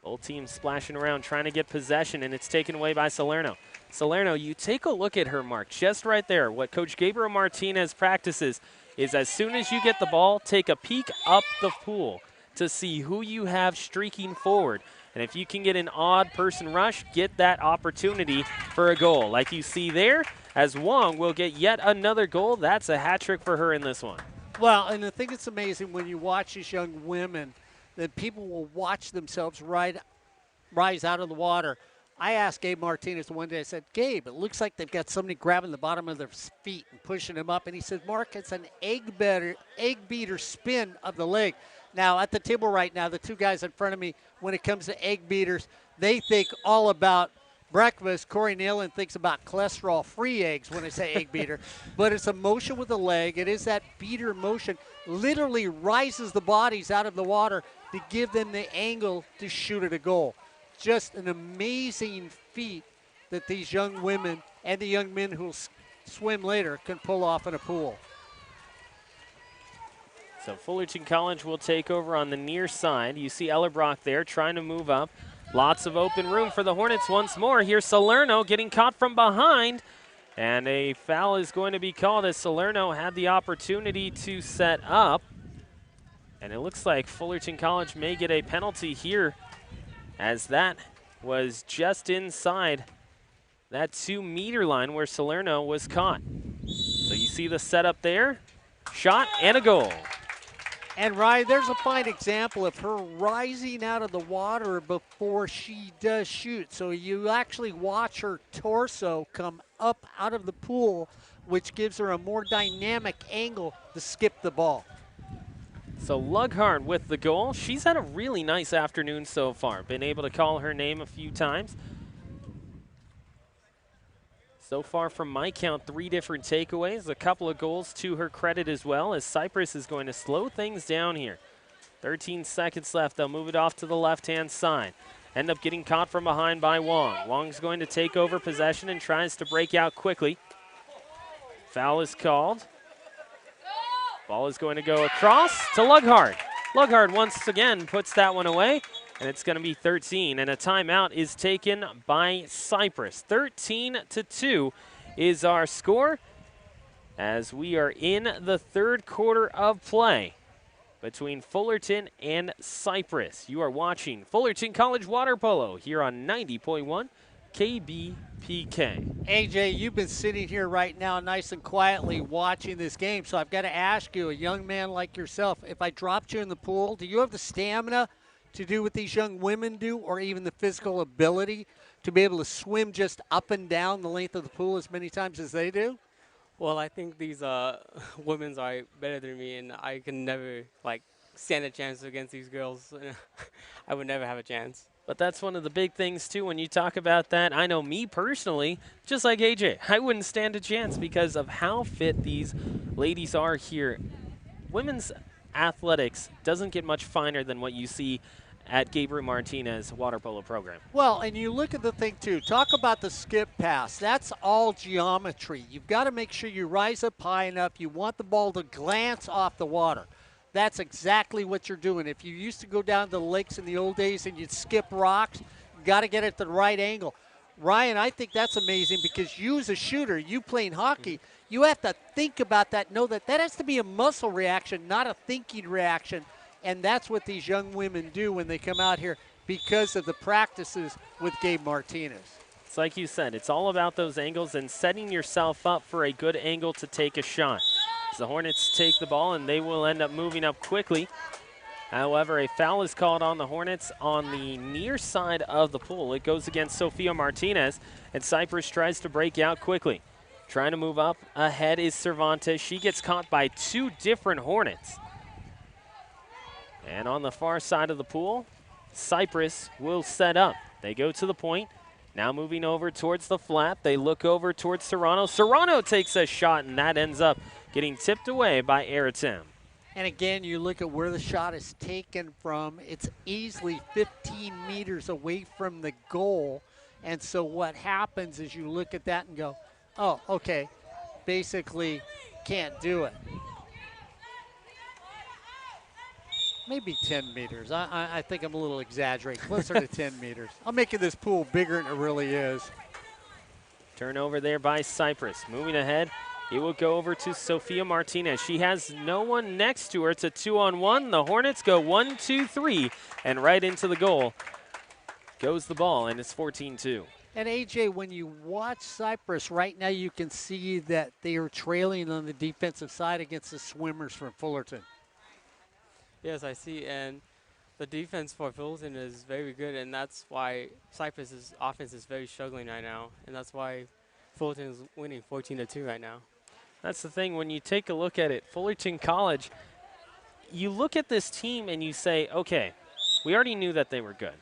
Both teams splashing around, trying to get possession, and it's taken away by Salerno. Salerno, you take a look at her mark just right there. What Coach Gabriel Martinez practices is as soon as you get the ball, take a peek up the pool to see who you have streaking forward. And if you can get an odd person rush, get that opportunity for a goal. Like you see there, as Wong will get yet another goal. That's a hat trick for her in this one. Well, and I think it's amazing when you watch these young women that people will watch themselves rise out of the water. I asked Gabe Martinez one day, I said, Gabe, it looks like they've got somebody grabbing the bottom of their feet and pushing them up. And he said, Mark, it's an egg beater spin of the leg. Now, at the table right now, the two guys in front of me, when it comes to egg beaters, they think all about breakfast. Corey Nealon thinks about cholesterol-free eggs when I say egg beater. But it's a motion with the leg. It is that beater motion. Literally rises the bodies out of the water to give them the angle to shoot at a goal. Just an amazing feat that these young women and the young men who will swim later can pull off in a pool. So Fullerton College will take over on the near side. You see Ellerbrock there trying to move up. Lots of open room for the Hornets once more. Here's Salerno getting caught from behind. And a foul is going to be called as Salerno had the opportunity to set up. And it looks like Fullerton College may get a penalty here, as that was just inside that 2-meter line where Salerno was caught. So you see the setup there, shot and a goal. And Ryan, there's a fine example of her rising out of the water before she does shoot. So you actually watch her torso come up out of the pool, which gives her a more dynamic angle to skip the ball. So Lughard with the goal. She's had a really nice afternoon so far. Been able to call her name a few times. So far from my count, 3 different takeaways, a couple of goals to her credit as well, as Cypress is going to slow things down here. 13 seconds left. They'll move it off to the left-hand side. End up getting caught from behind by Wong. Wong's going to take over possession and tries to break out quickly. Foul is called. Ball is going to go across to Lughard. Lughard once again puts that one away, and it's going to be 13, and a timeout is taken by Cypress. 13-2 is our score as we are in the third quarter of play between Fullerton and Cypress. You are watching Fullerton College Water Polo here on 90.1 KBPK. AJ, you've been sitting here right now nice and quietly watching this game, so I've got to ask you, a young man like yourself, if I dropped you in the pool, do you have the stamina to do what these young women do, or even the physical ability to be able to swim just up and down the length of the pool as many times as they do? Well, I think these women are better than me, and I can never stand a chance against these girls. I would never have a chance. But that's one of the big things, too, when you talk about that. I know me personally, just like AJ, I wouldn't stand a chance because of how fit these ladies are here. Women's athletics doesn't get much finer than what you see at Gabriel Martinez water polo program. Well, and you look at the thing, too. Talk about the skip pass. That's all geometry. You've got to make sure you rise up high enough. You want the ball to glance off the water. That's exactly what you're doing. If you used to go down to the lakes in the old days and you'd skip rocks, you got to get it at the right angle. Ryan, I think that's amazing because you as a shooter, you playing hockey, you have to think about that, know that that has to be a muscle reaction, not a thinking reaction. And that's what these young women do when they come out here because of the practices with Gabe Martinez. It's like you said, it's all about those angles and setting yourself up for a good angle to take a shot. The Hornets take the ball, and they will end up moving up quickly. However, a foul is called on the Hornets on the near side of the pool. It goes against Sophia Martinez, and Cypress tries to break out quickly. Trying to move up ahead is Cervantes. She gets caught by two different Hornets. And on the far side of the pool, Cypress will set up. They go to the point. Now moving over towards the flat. They look over towards Serrano. Serrano takes a shot, and that ends up getting tipped away by Ayrton. And again, you look at where the shot is taken from. It's easily 15 meters away from the goal. And so what happens is you look at that and go, oh, okay, basically can't do it. Maybe 10 meters. I think I'm a little exaggerating, closer to 10 meters. I'm making this pool bigger than it really is. Turnover there by Cypress. Moving ahead, it will go over to Sophia Martinez. She has no one next to her. It's a 2-on-1. The Hornets go 1, 2, 3, and right into the goal goes the ball, and it's 14-2. And AJ, when you watch Cypress right now, you can see that they are trailing on the defensive side against the swimmers from Fullerton. Yes, I see, and the defense for Fullerton is very good, and that's why Cypress's offense is very struggling right now, and that's why Fullerton is winning 14-2 right now. That's the thing. When you take a look at it, Fullerton College, you look at this team and you say, okay, we already knew that they were good.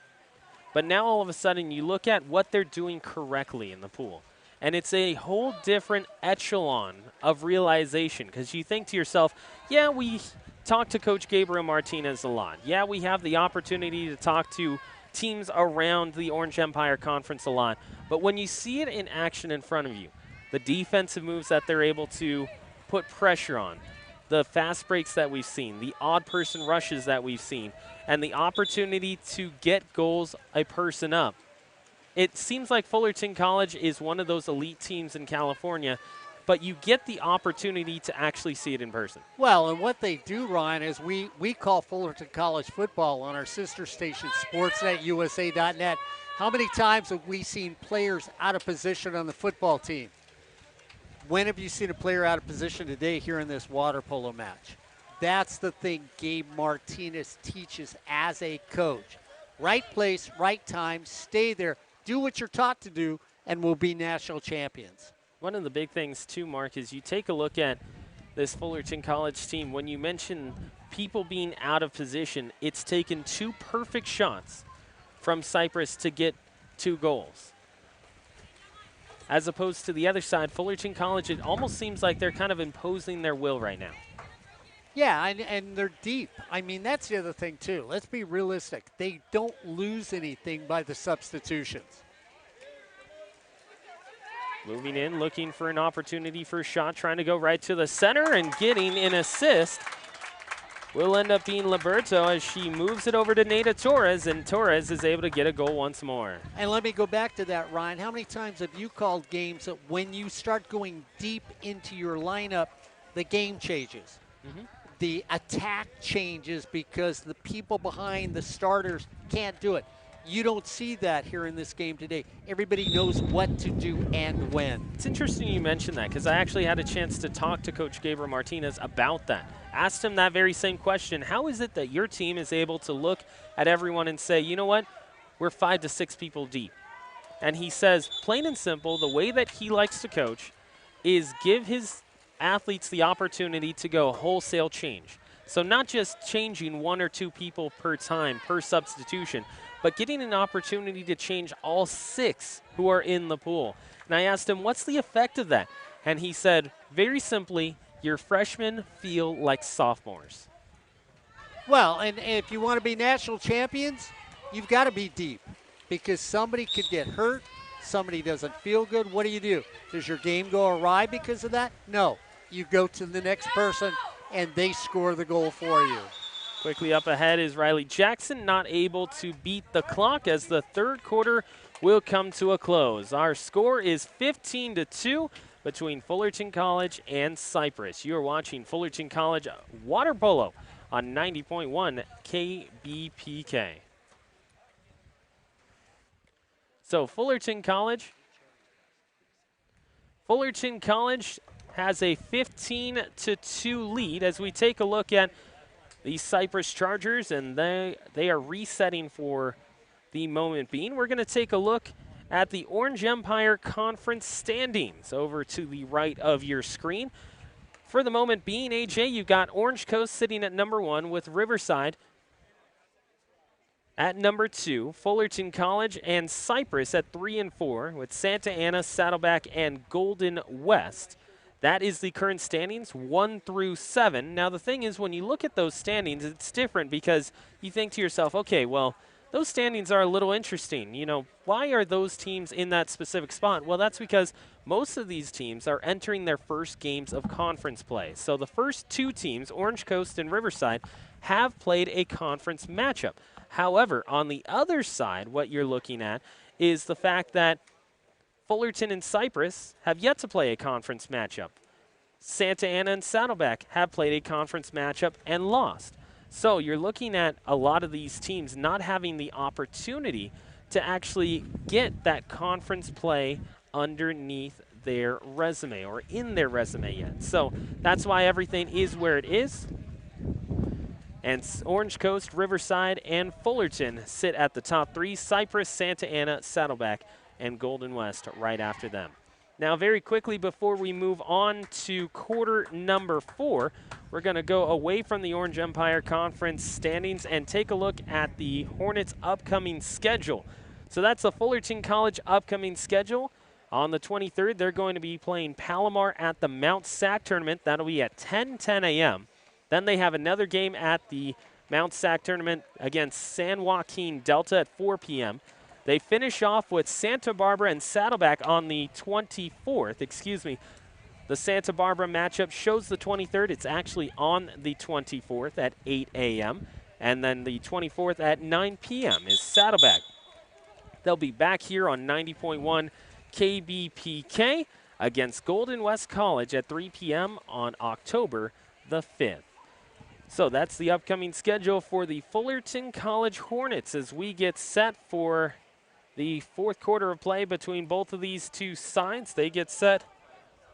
But now all of a sudden you look at what they're doing correctly in the pool. And it's a whole different echelon of realization because you think to yourself, yeah, we talk to Coach Gabriel Martinez a lot. Yeah, we have the opportunity to talk to teams around the Orange Empire Conference a lot. But when you see it in action in front of you, the defensive moves that they're able to put pressure on, the fast breaks that we've seen, the odd person rushes that we've seen, and the opportunity to get goals a person up. It seems like Fullerton College is one of those elite teams in California, but you get the opportunity to actually see it in person. Well, and what they do, Ryan, is we call Fullerton College football on our sister station, sportsnetusa.net. How many times have we seen players out of position on the football team? When have you seen a player out of position today here in this water polo match? That's the thing Gabe Martinez teaches as a coach. Right place, right time, stay there, do what you're taught to do, and we'll be national champions. One of the big things, too, Mark, is you take a look at this Fullerton College team. When you mention people being out of position, it's taken two perfect shots from Cypress to get 2 goals. As opposed to the other side, Fullerton College, it almost seems like they're kind of imposing their will right now. Yeah, and they're deep. I mean, that's the other thing, too. Let's be realistic. They don't lose anything by the substitutions. Moving in, looking for an opportunity for a shot, trying to go right to the center and getting an assist. Will end up being Liberto as she moves it over to Nada Torres, and Torres is able to get a goal once more. And let me go back to that, Ryan. How many times have you called games that when you start going deep into your lineup, the game changes? Mm-hmm. The attack changes because the people behind the starters can't do it. You don't see that here in this game today. Everybody knows what to do and when. It's interesting you mentioned that because I actually had a chance to talk to Coach Gabriel Martinez about that. Asked him that very same question. How is it that your team is able to look at everyone and say, you know what, we're 5 to 6 people deep? And he says, plain and simple, the way that he likes to coach is give his athletes the opportunity to go wholesale change. So not just changing 1 or 2 people per time, per substitution, but getting an opportunity to change all 6 who are in the pool. And I asked him, what's the effect of that? And he said, very simply, your freshmen feel like sophomores. Well, and if you want to be national champions, you've got to be deep because somebody could get hurt, somebody doesn't feel good. What do? Does your game go awry because of that? No. You go to the next person, and they score the goal for you. Quickly up ahead is Riley Jackson, not able to beat the clock as the third quarter will come to a close. Our score is 15-2 between Fullerton College and Cypress. You are watching Fullerton College Water Polo on 90.1 KBPK. So Fullerton College has a 15-2 lead as we take a look at the Cypress Chargers, and they are resetting for the moment being. We're going to take a look at the Orange Empire Conference standings over to the right of your screen. For the moment being, AJ, you've got Orange Coast sitting at number 1 with Riverside at number 2, Fullerton College and Cypress at 3 and 4, with Santa Ana, Saddleback, and Golden West. That is the current standings, 1 through 7. Now, the thing is, when you look at those standings, it's different because you think to yourself, okay, well, those standings are a little interesting. You know, why are those teams in that specific spot? Well, that's because most of these teams are entering their first games of conference play. So the first 2 teams, Orange Coast and Riverside, have played a conference matchup. However, on the other side, what you're looking at is the fact that Fullerton and Cypress have yet to play a conference matchup. Santa Ana and Saddleback have played a conference matchup and lost. So you're looking at a lot of these teams not having the opportunity to actually get that conference play underneath their resume or in their resume yet. So that's why everything is where it is. And Orange Coast, Riverside, and Fullerton sit at the top 3. Cypress, Santa Ana, Saddleback, and Golden West right after them. Now, very quickly before we move on to quarter number 4, we're going to go away from the Orange Empire Conference standings and take a look at the Hornets' upcoming schedule. So that's the Fullerton College upcoming schedule. On the 23rd, they're going to be playing Palomar at the Mount Sac tournament. That'll be at 10 a.m. Then they have another game at the Mount Sac tournament against San Joaquin Delta at 4 p.m. They finish off with Santa Barbara and Saddleback on the 24th. The Santa Barbara matchup shows the 23rd. It's actually on the 24th at 8 a.m. And then the 24th at 9 p.m. is Saddleback. They'll be back here on 90.1 KBPK against Golden West College at 3 p.m. on October the 5th. So that's the upcoming schedule for the Fullerton College Hornets as we get set for the fourth quarter of play between both of these two sides. They get set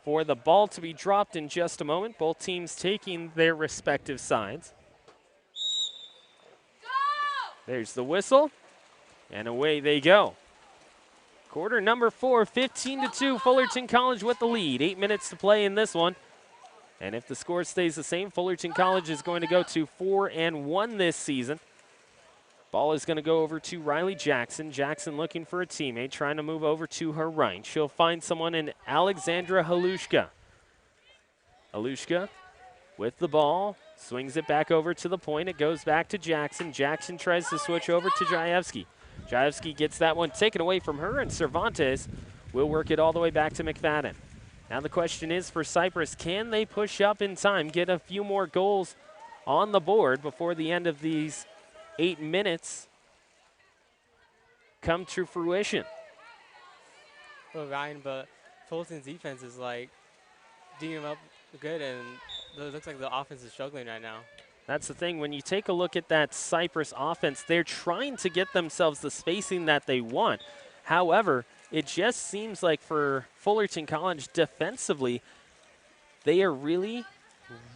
for the ball to be dropped in just a moment, both teams taking their respective sides. There's the whistle, and away they go. Quarter number 4, 15-2, Fullerton College with the lead. 8 minutes to play in this one. And if the score stays the same, Fullerton College is going to go to 4-1 this season. Ball is going to go over to Riley Jackson. Jackson looking for a teammate, trying to move over to her right. She'll find someone in Alexandra Halushka. Halushka with the ball, swings it back over to the point. It goes back to Jackson. Jackson tries to switch over to Jajewski. Jajewski gets that one taken away from her, and Cervantes will work it all the way back to McFadden. Now the question is for Cypress, can they push up in time, get a few more goals on the board before the end of these 8 minutes come to fruition? Well, Ryan, but Fulton's defense is like digging them up good, and it looks like the offense is struggling right now. That's the thing. When you take a look at that Cypress offense, they're trying to get themselves the spacing that they want. However, it just seems like for Fullerton College defensively, they are really,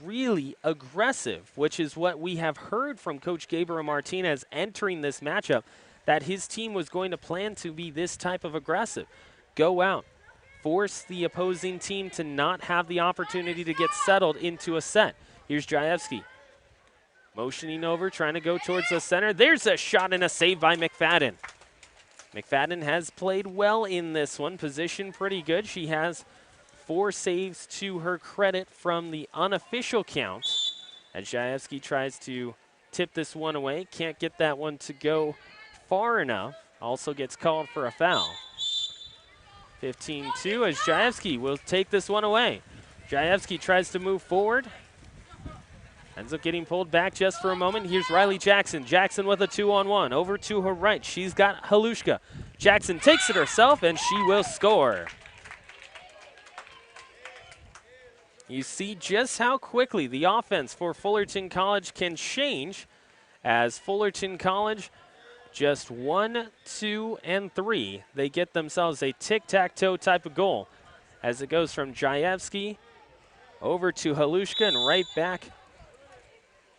really aggressive, which is what we have heard from Coach Gabriel Martinez entering this matchup, that his team was going to plan to be this type of aggressive. Go out, force the opposing team to not have the opportunity to get settled into a set. Here's Jajewski. Motioning over, trying to go towards the center. There's a shot and a save by McFadden. McFadden has played well in this one, positioned pretty good. She has 4 saves to her credit from the unofficial count. As Jajewski tries to tip this one away, can't get that one to go far enough. Also gets called for a foul. 15-2 as Jajewski will take this one away. Jajewski tries to move forward. Ends up getting pulled back just for a moment. Here's Riley Jackson. Jackson with a 2-on-1. Over to her right. She's got Halushka. Jackson takes it herself, and she will score. You see just how quickly the offense for Fullerton College can change, as Fullerton College just 1, 2, and 3. They get themselves a tic-tac-toe type of goal as it goes from Jajewski over to Halushka and right back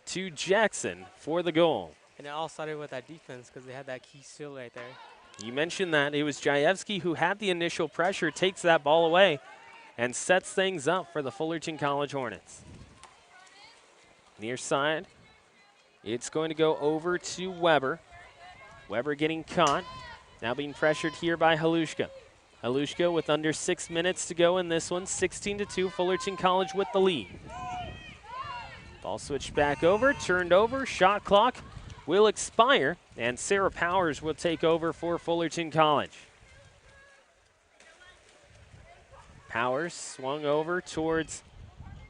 to Jackson for the goal. And it all started with that defense because they had that key steal right there. You mentioned that. It was Jajewski who had the initial pressure, takes that ball away, and sets things up for the Fullerton College Hornets. Near side, it's going to go over to Weber. Weber getting caught, now being pressured here by Halushka. Halushka with under 6 minutes to go in this one, 16-2, Fullerton College with the lead. Ball switched back over, turned over, shot clock will expire, and Sarah Powers will take over for Fullerton College. Powers swung over towards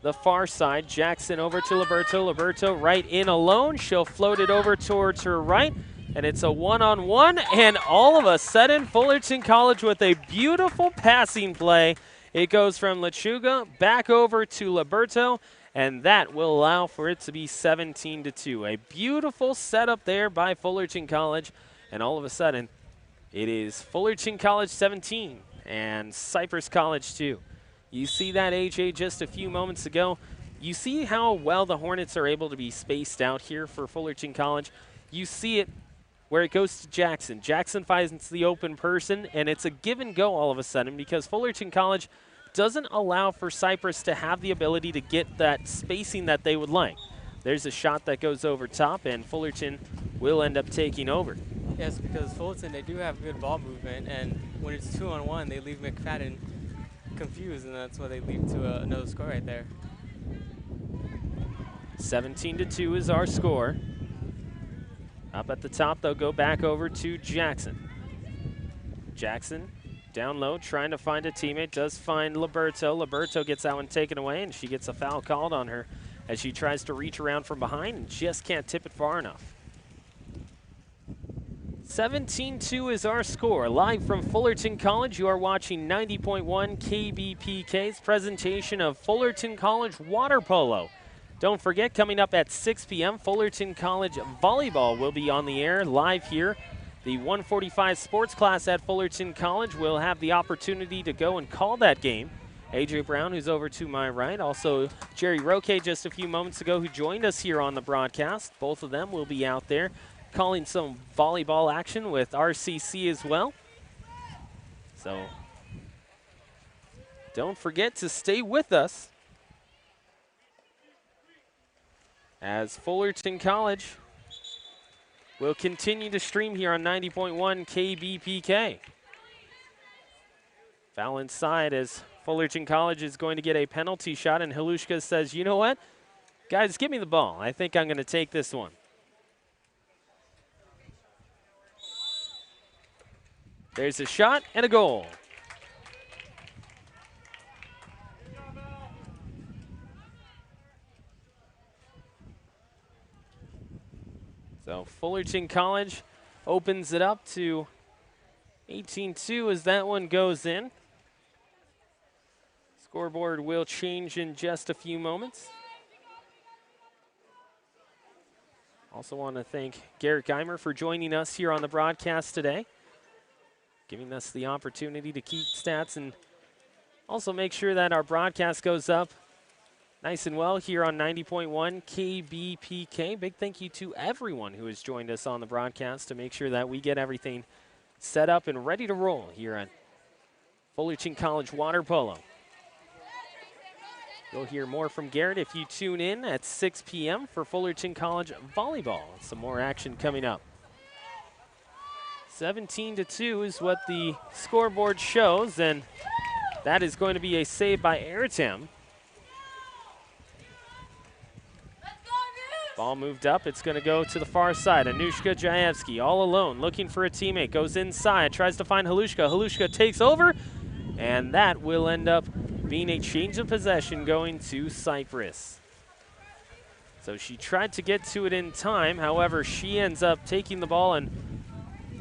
the far side. Jackson over to Liberto. Liberto right in alone. She'll float it over towards her right, and it's a one-on-one, and all of a sudden, Fullerton College with a beautiful passing play. It goes from Lechuga back over to Liberto, and that will allow for it to be 17-2. A beautiful setup there by Fullerton College, and all of a sudden, it is Fullerton College 17 and Cypress College 2. You see that, AJ, just a few moments ago. You see how well the Hornets are able to be spaced out here for Fullerton College. You see it where it goes to Jackson. Jackson finds the open person, and it's a give and go all of a sudden because Fullerton College doesn't allow for Cypress to have the ability to get that spacing that they would like. There's a shot that goes over top, and Fullerton will end up taking over. Yes, because Fullerton, they do have good ball movement, and when it's 2-on-1, they leave McFadden confused, and that's why they lead to another score right there. 17-2 is our score. Up at the top, they'll go back over to Jackson. Jackson down low, trying to find a teammate, does find Liberto. Liberto gets that one taken away, and she gets a foul called on her as she tries to reach around from behind and just can't tip it far enough. 17-2 is our score. Live from Fullerton College, you are watching 90.1 KBPK's presentation of Fullerton College Water Polo. Don't forget, coming up at 6 p.m., Fullerton College Volleyball will be on the air live here. The 145 sports class at Fullerton College will have the opportunity to go and call that game. AJ Brown, who's over to my right, also Jerry Roque just a few moments ago, who joined us here on the broadcast. Both of them will be out there calling some volleyball action with RCC as well. So don't forget to stay with us as Fullerton College will continue to stream here on 90.1 KBPK. Foul inside as Fullerton College is going to get a penalty shot, and Halushka says, you know what? Guys, give me the ball. I think I'm going to take this one. There's a shot and a goal. So Fullerton College opens it up to 18-2 as that one goes in. Scoreboard will change in just a few moments. Also want to thank Garrett Geimer for joining us here on the broadcast today, giving us the opportunity to keep stats and also make sure that our broadcast goes up nice and well here on 90.1 KBPK. Big thank you to everyone who has joined us on the broadcast to make sure that we get everything set up and ready to roll here at Fullerton College Water Polo. You'll hear more from Garrett if you tune in at 6 p.m. for Fullerton College volleyball. Some more action coming up. 17-2 is what the scoreboard shows, and that is going to be a save by Airtam. Ball moved up. It's going to go to the far side. Anushka Jaevsky all alone, looking for a teammate. Goes inside, tries to find Halushka. Halushka takes over, and that will end up being a change of possession going to Cypress. So she tried to get to it in time. However, she ends up taking the ball and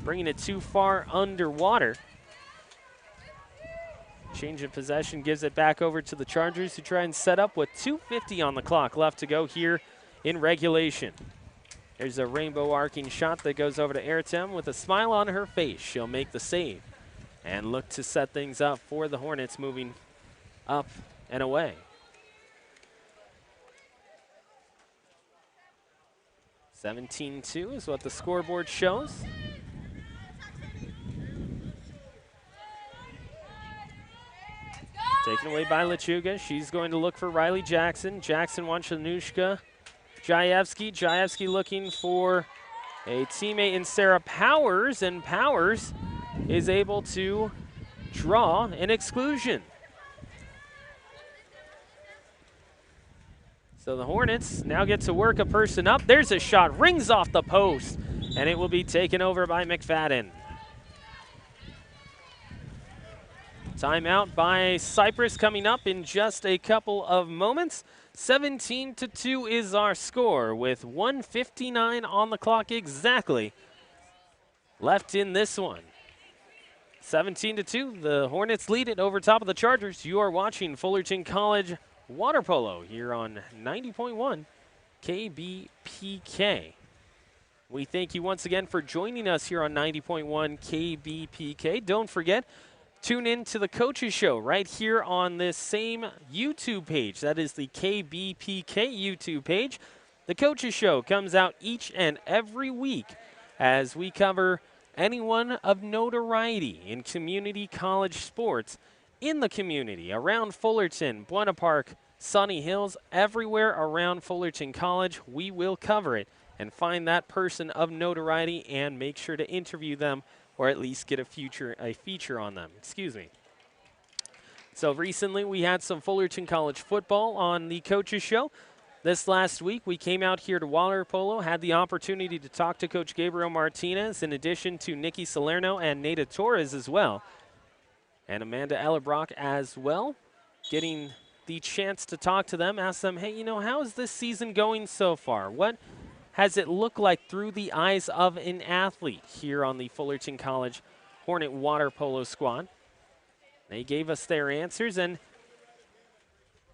bringing it too far underwater. Change of possession gives it back over to the Chargers, who try and set up with 2:50 on the clock left to go here in regulation. There's a rainbow arcing shot that goes over to Airtem with a smile on her face. She'll make the save and look to set things up for the Hornets moving up and away. 17-2 is what the scoreboard shows. Taken away by Lechuga. She's going to look for Riley Jackson. Jackson wants Anushka Jaevsky. Jaevsky looking for a teammate in Sarah Powers, and Powers is able to draw an exclusion. So the Hornets now get to work a person up. There's a shot, rings off the post, and it will be taken over by McFadden. Timeout by Cypress coming up in just a couple of moments. 17-2 is our score with 1:59 on the clock exactly left in this one. 17-2, the Hornets lead it over top of the Chargers. You are watching Fullerton College Water Polo here on 90.1 KBPK. We thank you once again for joining us here on 90.1 KBPK. Don't forget, tune in to the Coaches Show right here on this same YouTube page. That is the KBPK YouTube page. The Coaches Show comes out each and every week as we cover anyone of notoriety in community college sports in the community, around Fullerton, Buena Park, Sunny Hills, everywhere around Fullerton College. We will cover it and find that person of notoriety and make sure to interview them, or at least get a feature on them. Excuse me. So recently we had some Fullerton College football on the Coaches Show. This last week we came out here to Water Polo, had the opportunity to talk to Coach Gabriel Martinez in addition to Nikki Salerno and Nada Torres as well. And Amanda Ellerbrock as well, getting the chance to talk to them, ask them, hey, you know, how is this season going so far? What has it looked like through the eyes of an athlete here on the Fullerton College Hornet Water Polo squad? They gave us their answers, and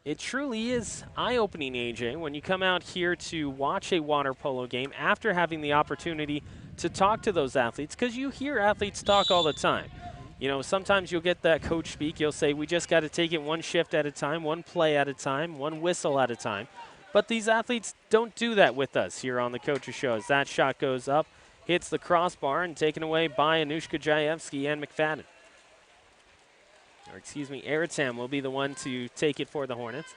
it truly is eye-opening, AJ, when you come out here to watch a water polo game after having the opportunity to talk to those athletes, because you hear athletes talk all the time. You know, sometimes you'll get that coach speak. You'll say, we just got to take it one shift at a time, one play at a time, one whistle at a time. But these athletes don't do that with us here on the Coaches Show. As that shot goes up, hits the crossbar, and taken away by Anushka Jaevsky and McFadden. Or excuse me, Airtam will be the one to take it for the Hornets.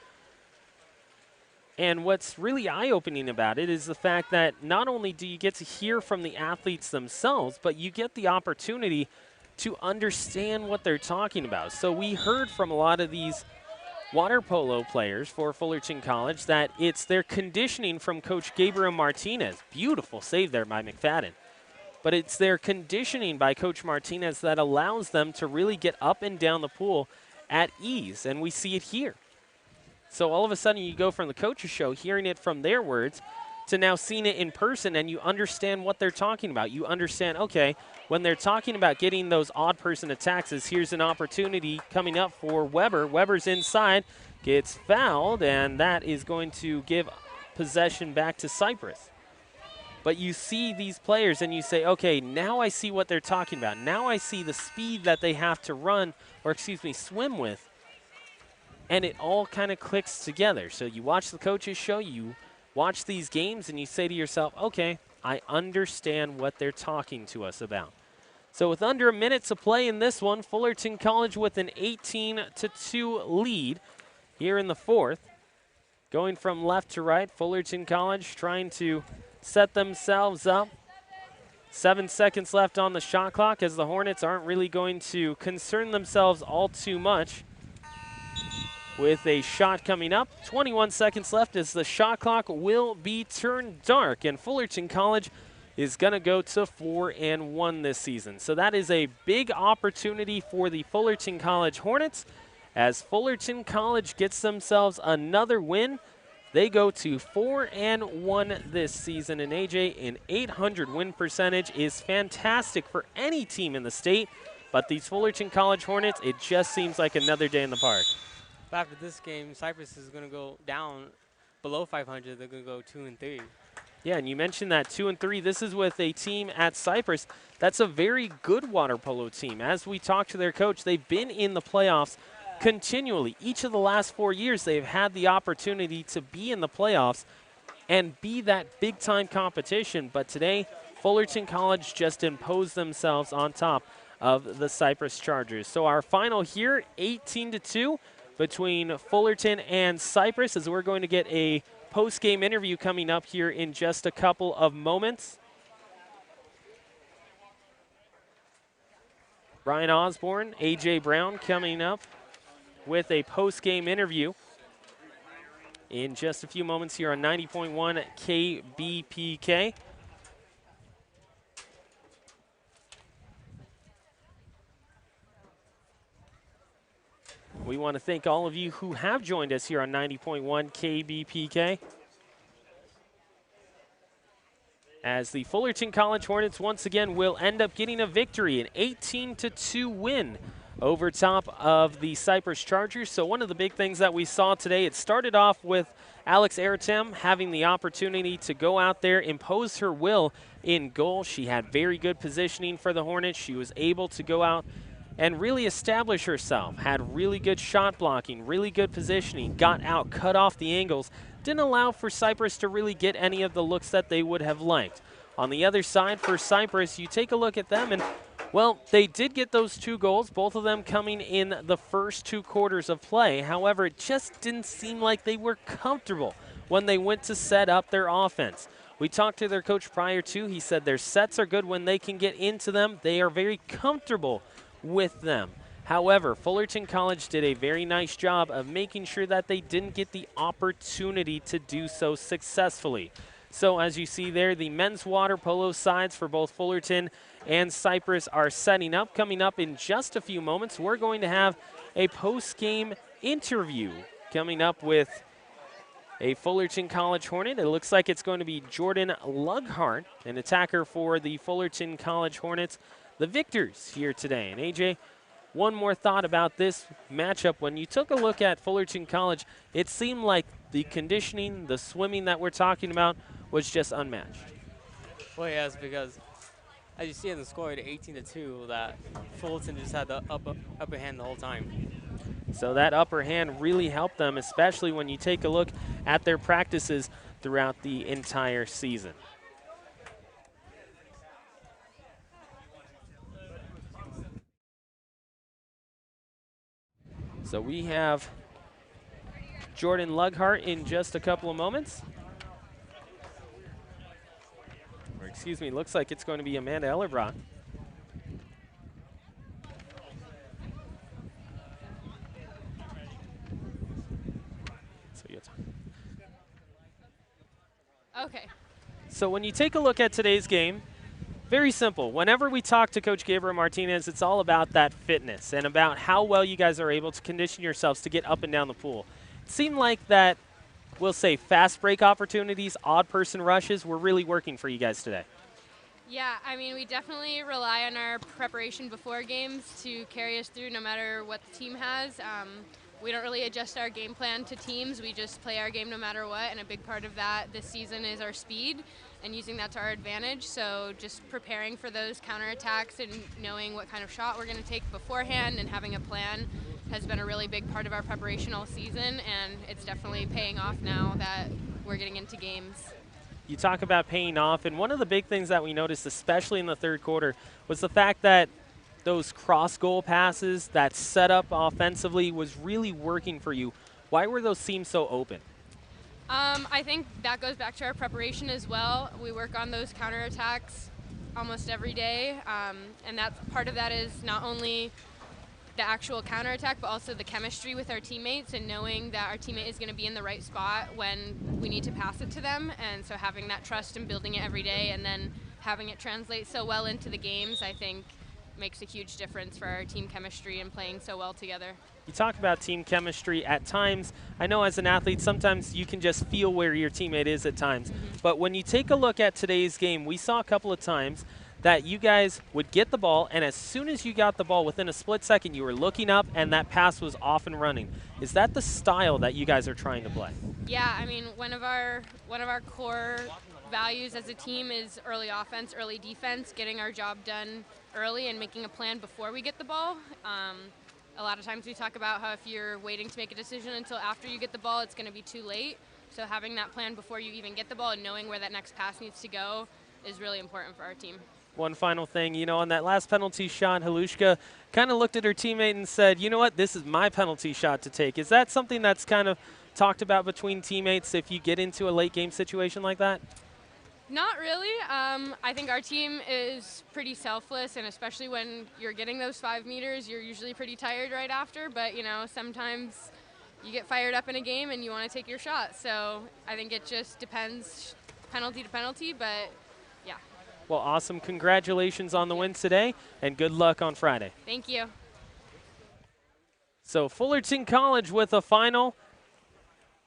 And what's really eye-opening about it is the fact that not only do you get to hear from the athletes themselves, but you get the opportunity to understand what they're talking about. So we heard from a lot of these water polo players for Fullerton College that it's their conditioning from Coach Gabriel Martinez. Beautiful save there by McFadden. But it's their conditioning by Coach Martinez that allows them to really get up and down the pool at ease, and we see it here. So all of a sudden you go from the Coaches Show, hearing it from their words, to now seeing it in person, and you understand what they're talking about. You understand, okay, when they're talking about getting those odd person attacks, here's an opportunity coming up for Weber. Weber's inside, gets fouled, and that is going to give possession back to Cypress. But you see these players and you say, okay, now I see what they're talking about. Now I see the speed that they have to run, or excuse me, swim with. And it all kind of clicks together. So you watch the Coaches Show, you watch these games, and you say to yourself, okay, I understand what they're talking to us about. So with under a minute to play in this one, Fullerton College with an 18-2 lead here in the fourth. Going from left to right, Fullerton College trying to set themselves up. 7 seconds left on the shot clock as the Hornets aren't really going to concern themselves all too much with a shot coming up. 21 seconds left as the shot clock will be turned dark, and Fullerton College is going to go to 4-1 this season. So that is a big opportunity for the Fullerton College Hornets as Fullerton College gets themselves another win. They go to 4-1 this season, and AJ, an 800 win percentage is fantastic for any team in the state, but these Fullerton College Hornets, it just seems like another day in the park. But after this game, Cypress is going to go down below 500. They're going to go 2-3. Yeah, and you mentioned that 2-3. This is with a team at Cypress that's a very good water polo team. As we talked to their coach, they've been in the playoffs continually. Each of the last 4 years, they've had the opportunity to be in the playoffs and be that big-time competition. But today, Fullerton College just imposed themselves on top of the Cypress Chargers. So our final here, 18-2 between Fullerton and Cypress, as we're going to get a post-game interview coming up here in just a couple of moments. Brian Osborne, A.J. Brown coming up with a post-game interview in just a few moments here on 90.1 KBPK. We want to thank all of you who have joined us here on 90.1 KBPK. As the Fullerton College Hornets once again will end up getting a victory, an 18-2 win over top of the Cypress Chargers. So one of the big things that we saw today, it started off with Alex Eritem having the opportunity to go out there, impose her will in goal. She had very good positioning for the Hornets. She was able to go out and really establish herself, had really good shot blocking, really good positioning, got out, cut off the angles, didn't allow for Cypress to really get any of the looks that they would have liked. On the other side for Cypress, you take a look at them and, well, they did get those 2 goals, both of them coming in the first 2 quarters of play. However, it just didn't seem like they were comfortable when they went to set up their offense. We talked to their coach prior to, he said their sets are good when they can get into them. They are very comfortable with them. However, Fullerton College did a very nice job of making sure that they didn't get the opportunity to do so successfully. So as you see there, the men's water polo sides for both Fullerton and Cypress are setting up. Coming up in just a few moments, we're going to have a post-game interview coming up with a Fullerton College Hornet. It looks like it's going to be Jordan Lughart, an attacker for the Fullerton College Hornets, the victors here today. And AJ, one more thought about this matchup. When you took a look at Fullerton College, it seemed like the conditioning, the swimming that we're talking about was just unmatched. Well, yes, because as you see in the score, at 18-2, that Fullerton just had the upper hand the whole time. So that upper hand really helped them, especially when you take a look at their practices throughout the entire season. So we have Jordan Lughart in just a couple of moments. Or excuse me, looks like it's going to be Amanda Ellerbrock. So you Okay. So when you take a look at today's game, very simple. Whenever we talk to Coach Gabriel Martinez, it's all about that fitness and about how well you guys are able to condition yourselves to get up and down the pool. It seemed like that, we'll say, fast break opportunities, odd person rushes were really working for you guys today. Yeah, I mean, we definitely rely on our preparation before games to carry us through no matter what the team has. We don't really adjust our game plan to teams. We just play our game no matter what, and a big part of that this season is our speed and using that to our advantage. So just preparing for those counterattacks and knowing what kind of shot we're going to take beforehand and having a plan has been a really big part of our preparation all season, and it's definitely paying off now that we're getting into games. You talk about paying off, and one of the big things that we noticed, especially in the third quarter, was the fact that those cross-goal passes, that setup offensively was really working for you. Why were those seams so open? I think that goes back to our preparation as well. We work on those counterattacks almost every day, and that's part of that is not only the actual counterattack, but also the chemistry with our teammates and knowing that our teammate is going to be in the right spot when we need to pass it to them. And so having that trust and building it every day and then having it translate so well into the games, I think makes a huge difference for our team chemistry and playing so well together. You talk about team chemistry at times. I know as an athlete, sometimes you can just feel where your teammate is at times. But when you take a look at today's game, we saw a couple of times that you guys would get the ball, and as soon as you got the ball, within a split second, you were looking up, and that pass was off and running. Is that the style that you guys are trying to play? Yeah, I mean, one of our core values as a team is early offense, early defense, getting our job done early and making a plan before we get the ball. A lot of times we talk about how if you're waiting to make a decision until after you get the ball, it's going to be too late. So having that plan before you even get the ball and knowing where that next pass needs to go is really important for our team. One final thing, you know, on that last penalty shot, Halushka kind of looked at her teammate and said, you know what, this is my penalty shot to take. Is that something that's kind of talked about between teammates if you get into a late game situation like that? Not really. I think our team is pretty selfless, and especially when you're getting those 5 meters, you're usually pretty tired right after. But, you know, sometimes you get fired up in a game and you want to take your shot. So I think it just depends penalty to penalty, but yeah. Well, awesome. Congratulations on the win today, and good luck on Friday. Thank you. So Fullerton College with a final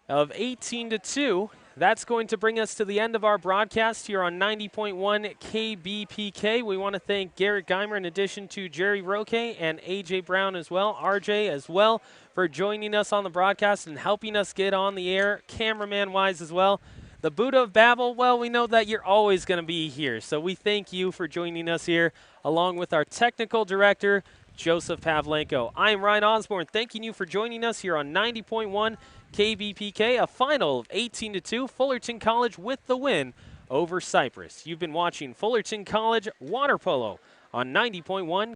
of 18-2. That's going to bring us to the end of our broadcast here on 90.1 KBPK. We want to thank Garrett Geimer in addition to Jerry Roque and A.J. Brown as well, RJ as well, for joining us on the broadcast and helping us get on the air, cameraman-wise as well. The Buddha of Babel, well, we know that you're always going to be here, so we thank you for joining us here, along with our technical director, Joseph Pavlenko. I'm Ryan Osborne, thanking you for joining us here on 90.1 KBPK, a final of 18-2, Fullerton College with the win over Cypress. You've been watching Fullerton College Water Polo on 90.1